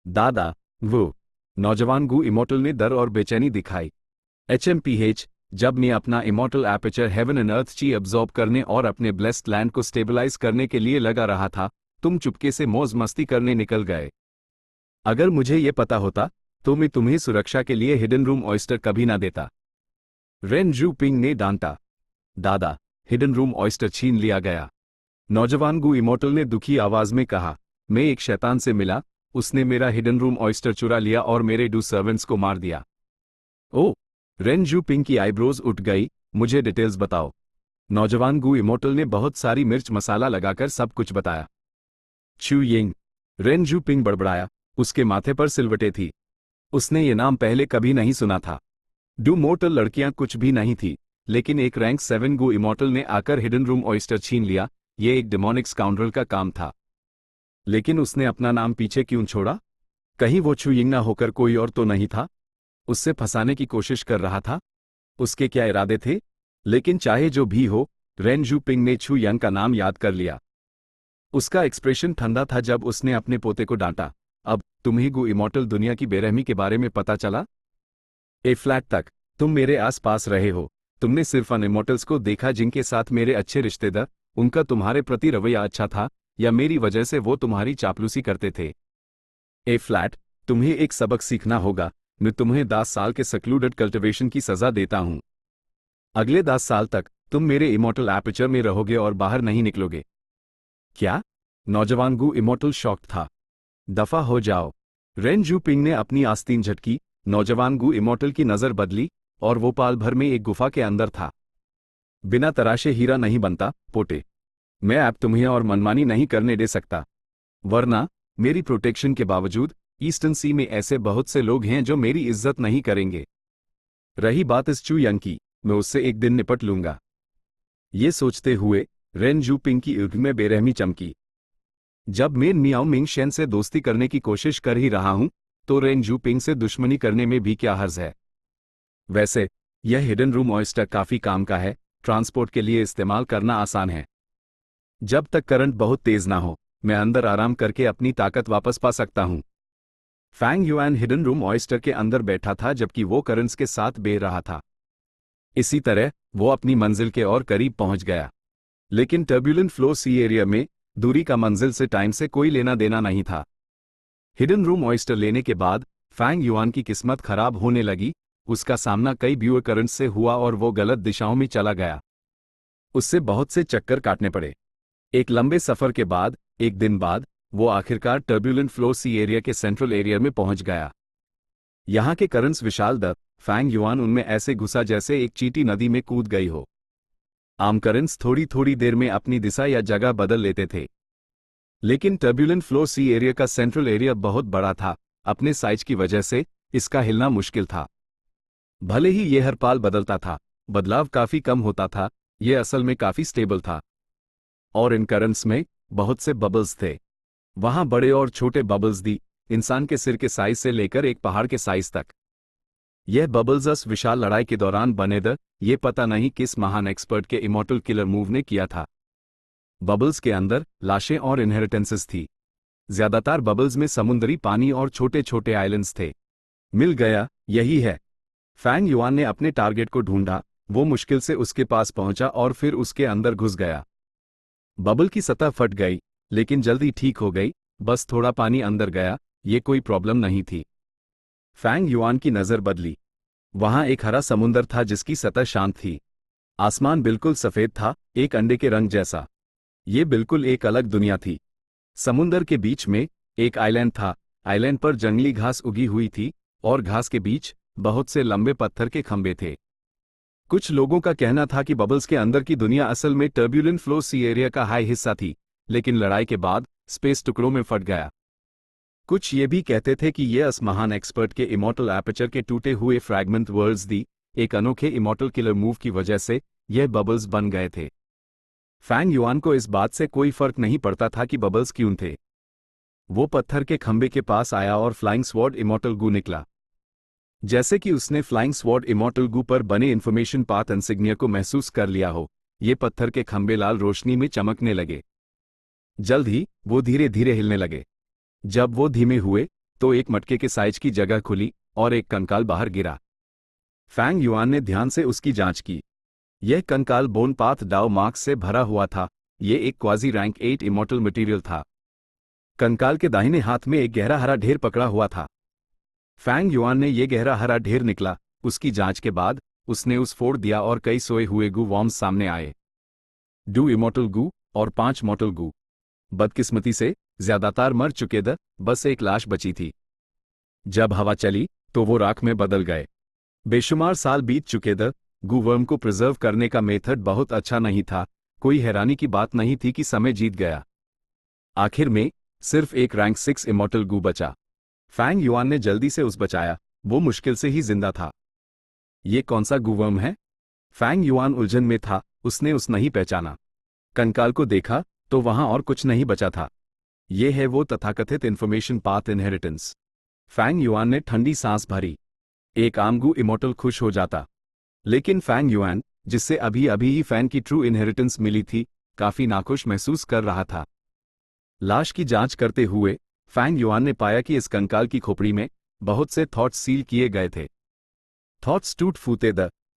Speaker 1: दादा, वो। नौजवान गू इमोर्टल ने डर और बेचैनी दिखाई। HMPH, जब मैं अपना immortal aperture heaven and earth ची अब्जॉर्ब करने और अपने ब्लेस्ड लैंड को स्टेबलाइज करने के लिए लगा रहा था, तुम चुपके से मौज मस्ती करने निकल गए। अगर मुझे ये पता होता तो मैं तुम्हें सुरक्षा के लिए हिडन रूम ऑयस्टर कभी ना देता। रेन जू पिंग ने डांटा। दादा, हिडन रूम ऑयस्टर छीन लिया गया। नौजवान गू इमोर्टल ने दुखी आवाज में कहा। मैं एक शैतान से मिला, उसने मेरा हिडन रूम ऑयस्टर चुरा लिया और मेरे 2 सर्वेंट्स को मार दिया। ओ, रेन जू पिंग की आईब्रोज उठ गई। मुझे डिटेल्स बताओ। नौजवान गू इमोर्टल ने बहुत सारी मिर्च मसाला लगाकर सब कुछ बताया। चू यिंग, रेन जू पिंग बड़बड़ाया। उसके माथे पर सिलवटें थी। उसने ये नाम पहले कभी नहीं सुना था। डू मोर्टल लड़कियां कुछ भी नहीं थी, लेकिन एक रैंक 7 गू इमोर्टल ने आकर हिडन रूम ऑयस्टर छीन लिया। ये एक डेमोनिक स्काउंड्रल का काम था। लेकिन उसने अपना नाम पीछे क्यों छोड़ा? कहीं वो चू यिंग ना होकर कोई और तो नहीं था? उससे फंसाने की कोशिश कर रहा था? उसके क्या इरादे थे? लेकिन चाहे जो भी हो, रेन जू पिंग ने चू यंग का नाम याद कर लिया। उसका एक्सप्रेशन ठंडा था जब उसने अपने पोते को डांटा। अब तुम्हें गू इमोर्टल दुनिया की बेरहमी के बारे में पता चला? ए फ्लैट तक तुम मेरे आस पास रहे हो। तुमने सिर्फ उन इमोर्टल्स को देखा जिनके साथ मेरे अच्छे रिश्तेदार, उनका तुम्हारे प्रति रवैया अच्छा था, या मेरी वजह से वो तुम्हारी चापलूसी करते थे? ए फ्लैट, तुम्हें एक सबक सीखना होगा। मैं तुम्हें 10 साल के सक्लूडेड कल्टिवेशन की सजा देता हूं। अगले 10 साल तक तुम मेरे इमोर्टल एपर्चर में रहोगे और बाहर नहीं निकलोगे। क्या? नौजवान गू इमोर्टल शॉक्ड था। दफा हो जाओ। रेन जू पिंग ने अपनी आस्तीन झटकी। नौजवान गू इमोर्टल की नजर बदली और वो पाल भर में एक गुफा के अंदर था। बिना तराशे हीरा नहीं बनता, पोटे। मैं अब तुम्हें और मनमानी नहीं करने दे सकता, वरना मेरी प्रोटेक्शन के बावजूद ईस्टर्न सी में ऐसे बहुत से लोग हैं जो मेरी इज्जत नहीं करेंगे। रही बात इस चू यंग की, मैं उससे एक दिन निपट लूंगा। ये सोचते हुए रेन जू पिंग की ईद में बेरहमी चमकी। जब मैं मियाओ मिंग शेन से दोस्ती करने की कोशिश कर ही रहा हूं, तो रेन जू पिंग से दुश्मनी करने में भी क्या हर्ज है? वैसे यह हिडन रूम ऑयस्टर काफी काम का है, ट्रांसपोर्ट के लिए इस्तेमाल करना आसान है। जब तक करंट बहुत तेज ना हो, मैं अंदर आराम करके अपनी ताकत वापस पा सकता हूं। Fang Yuan hidden room oyster के अंदर बैठा था जबकि वो करंट्स के साथ बह रहा था। इसी तरह वो अपनी मंजिल के और करीब पहुंच गया। लेकिन टर्ब्यूलेंट फ्लो सी एरिया में दूरी का मंजिल से टाइम से कोई लेना देना नहीं था। हिडन रूम ऑयस्टर लेने के बाद फैंग युआन की किस्मत खराब होने लगी। उसका सामना कई ब्यूअर करंट्स से हुआ और वो गलत दिशाओं में चला गया। उससे बहुत से चक्कर काटने पड़े। एक लंबे सफर के बाद, एक दिन बाद, वो आखिरकार टर्ब्यूलेंट फ्लो सी एरिया के सेंट्रल एरिया में पहुंच गया। यहाँ के करंट्स विशाल द फैंग युआन उनमें ऐसे घुसा जैसे एक चींटी नदी में कूद गई हो। आम करंट्स थोड़ी थोड़ी देर में अपनी दिशा या जगह बदल लेते थे, लेकिन टर्ब्यूलेंट फ्लो सी एरिया का सेंट्रल एरिया बहुत बड़ा था। अपने साइज की वजह से इसका हिलना मुश्किल था। भले ही यह हर पाल बदलता था, बदलाव काफी कम होता था, यह असल में काफी स्टेबल था। और इन करंट्स में बहुत से बबल्स थे। वहां बड़े और छोटे बबल्स दी इंसान के सिर के साइज से लेकर एक पहाड़ के साइज तक। यह बबल्स उस विशाल लड़ाई के दौरान बने ये पता नहीं किस महान एक्सपर्ट के इमॉर्टल किलर मूव ने किया था। बबल्स के अंदर लाशें और इनहेरिटेंसेस थी। ज्यादातर बबल्स में समुद्री पानी और छोटे छोटे आइलैंड्स थे। मिल गया, यही है। फैंग युआन ने अपने टारगेट को ढूंढा। वो मुश्किल से उसके पास पहुंचा और फिर उसके अंदर घुस गया। बबल की सतह फट गई, लेकिन जल्दी ठीक हो गई। बस थोड़ा पानी अंदर गया, ये कोई प्रॉब्लम नहीं थी। फैंग युआन की नजर बदली। वहां एक हरा समुंदर था जिसकी सतह शांत थी। आसमान बिल्कुल सफेद था, एक अंडे के रंग जैसा। ये बिल्कुल एक अलग दुनिया थी। समुंदर के बीच में एक आइलैंड था। आइलैंड पर जंगली घास उगी हुई थी और घास के बीच बहुत से लंबे पत्थर के खंभे थे। कुछ लोगों का कहना था कि बबल्स के अंदर की दुनिया असल में टर्ब्यूलेंट फ्लो सी एरिया का हाई हिस्सा थी, लेकिन लड़ाई के बाद स्पेस टुकड़ों में फट गया। कुछ ये भी कहते थे कि ये उस महान एक्सपर्ट के इमॉर्टल एपर्चर के टूटे हुए फ्रैगमेंट वर्ल्ड्स दी एक अनोखे इमॉर्टल किलर मूव की वजह से यह बबल्स बन गए थे। फैंग युआन को इस बात से कोई फर्क नहीं पड़ता था कि बबल्स क्यों थे। वो पत्थर के खंभे के पास आया और फ्लाइंग स्वॉर्ड इमॉर्टल गू निकला। जैसे कि उसने फ्लाइंग स्वॉर्ड इमॉर्टल गू पर बने इन्फॉर्मेशन पाथ इंसिग्निया को महसूस कर लिया हो, ये पत्थर के खंभे लाल रोशनी में चमकने लगे। जल्द ही वो धीरे धीरे हिलने लगे। जब वो धीमे हुए तो एक मटके के साइज की जगह खुली और एक कंकाल बाहर गिरा। फैंग युआन ने ध्यान से उसकी जांच की। यह कंकाल बोन पाथ डाउ मार्क्स से भरा हुआ था। यह एक क्वाजी रैंक 8 इमॉर्टल मटेरियल था। कंकाल के दाहिने हाथ में एक गहरा हरा ढेर पकड़ा हुआ था। फैंग युआन ने यह गहरा हरा ढेर निकला। उसकी जांच के बाद उसने उस फोड़ दिया और कई सोए हुए गू वॉर्म्स सामने आए। 2 इमॉर्टल गू और 5 मॉर्टल गू। बदकिस्मती से ज्यादातर मर चुके थे, बस एक लाश बची थी। जब हवा चली तो वो राख में बदल गए। बेशुमार साल बीत चुके थे। गू वर्म को प्रिजर्व करने का मेथड बहुत अच्छा नहीं था। कोई हैरानी की बात नहीं थी कि समय जीत गया। आखिर में सिर्फ एक रैंक 6 इमॉर्टल गू बचा। फैंग युआन ने जल्दी से उस बचाया। वो मुश्किल से ही जिंदा था। ये कौन सा गू वर्म है? फैंग युआन उलझन में था। उसने उस नहीं पहचाना। कंकाल को देखा तो वहां और कुछ नहीं बचा था। ये है वो तथाकथित information path inheritance. Fang Yuan ने ठंडी सांस भरी। एक आम गू इमॉर्टल खुश हो जाता, लेकिन फैंग युआन, जिससे अभी अभी ही फैन की ट्रू इनहेरिटेंस मिली थी, काफी नाखुश महसूस कर रहा था। लाश की जांच करते हुए फैंग युआन ने पाया कि इस कंकाल की खोपड़ी में बहुत से थॉट्स सील किए गए थे। थॉट्स टूट फूटे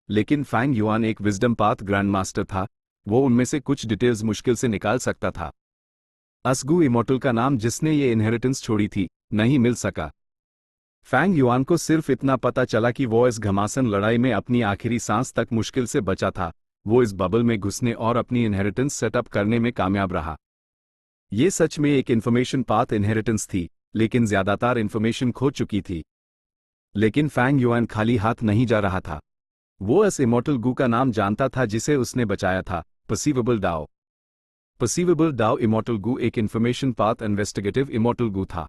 Speaker 1: लेकिन फैंग युआन एक विजडम पाथ ग्रैंड मास्टर था। वो उनमें से कुछ डिटेल्स मुश्किल से निकाल सकता था। असगू इमॉर्टल का नाम जिसने ये इनहेरिटेंस छोड़ी थी नहीं मिल सका। फैंग युआन को सिर्फ इतना पता चला कि वो इस घमासान लड़ाई में अपनी आखिरी सांस तक मुश्किल से बचा था। वो इस बबल में घुसने और अपनी इनहेरिटेंस सेटअप करने में कामयाब रहा। ये सच में एक इन्फॉर्मेशन पाथ इनहेरिटेंस थी, लेकिन ज्यादातर इन्फॉर्मेशन खो चुकी थी। लेकिन फैंग युआन खाली हाथ नहीं जा रहा था। वो इस इमॉर्टल गू का नाम जानता था जिसे उसने बचाया था, परसीवेबल डाओ। परसीवेबल डाओ इमॉर्टल गू एक information path investigative immortal gu था।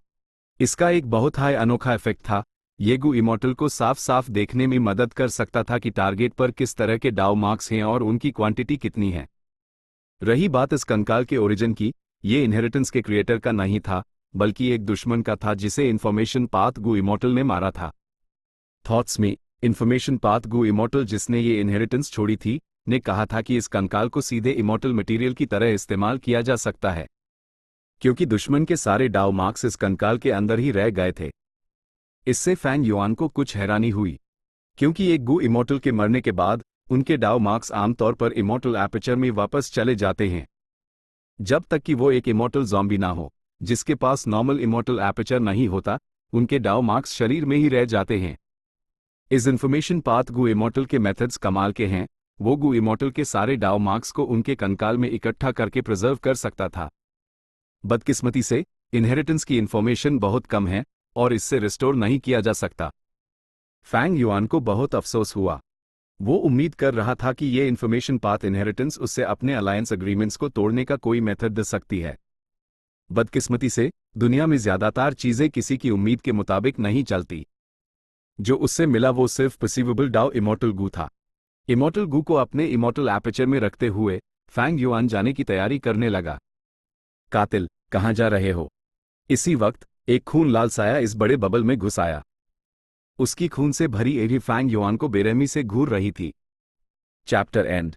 Speaker 1: इसका एक बहुत हाई अनोखा इफेक्ट था। ये गू इमॉर्टल को साफ साफ देखने में मदद कर सकता था कि टारगेट पर किस तरह के डाउ मार्क्स हैं और उनकी क्वांटिटी कितनी है। रही बात इस कंकाल के ओरिजिन की, ये इनहेरिटेंस के क्रिएटर का नहीं था, बल्कि एक दुश्मन का था जिसे इन्फॉर्मेशन पाथ गू इमॉर्टल ने मारा था। थॉट्स में इन्फॉर्मेशन पाथ गू इमॉर्टल, जिसने ये इनहेरिटेंस छोड़ी थी, ने कहा था कि इस कंकाल को सीधे इमॉर्टल मटेरियल की तरह इस्तेमाल किया जा सकता है, क्योंकि दुश्मन के सारे डाउ मार्क्स इस कंकाल के अंदर ही रह गए थे। इससे फैंग युआन को कुछ हैरानी हुई, क्योंकि एक गू इमॉर्टल के मरने के बाद उनके डाउ मार्क्स आमतौर पर इमॉर्टल एपर्चर में वापस चले जाते हैं, जब तक कि वो एक इमॉर्टल ज़ॉम्बी ना हो जिसके पास नॉर्मल इमॉर्टल एपर्चर नहीं होता। उनके डाउ मार्क्स शरीर में ही रह जाते हैं। इस इन्फॉर्मेशन पाथ गु इमॉर्टल के मेथड्स कमाल के हैं। वो गु इमॉर्टल के सारे डाउ मार्क्स को उनके कंकाल में इकट्ठा करके प्रिजर्व कर सकता था। बदकिस्मती से इनहेरिटेंस की इन्फॉर्मेशन बहुत कम है और इससे रिस्टोर नहीं किया जा सकता। फैंग युआन को बहुत अफसोस हुआ। वो उम्मीद कर रहा था कि ये इन्फॉर्मेशन पाथ इनहेरिटेंस उससे अपने अलायंस अग्रीमेंट्स को तोड़ने का कोई मेथड दे सकती है। बदकिस्मती से दुनिया में ज्यादातर चीजें किसी की उम्मीद के मुताबिक नहीं चलती। जो उससे मिला वो सिर्फ परसीवेबल डाउ इमॉर्टल गु था। इमॉर्टल गु को अपने इमॉर्टल एपर्चर में रखते हुए फैंग युआन जाने की तैयारी करने लगा। कातिल, कहाँ जा रहे हो? इसी वक्त एक खून लाल साया इस बड़े बबल में घुस आया। उसकी खून से भरी एड़ी फैंग युआन को बेरहमी से घूर रही थी। Chapter and.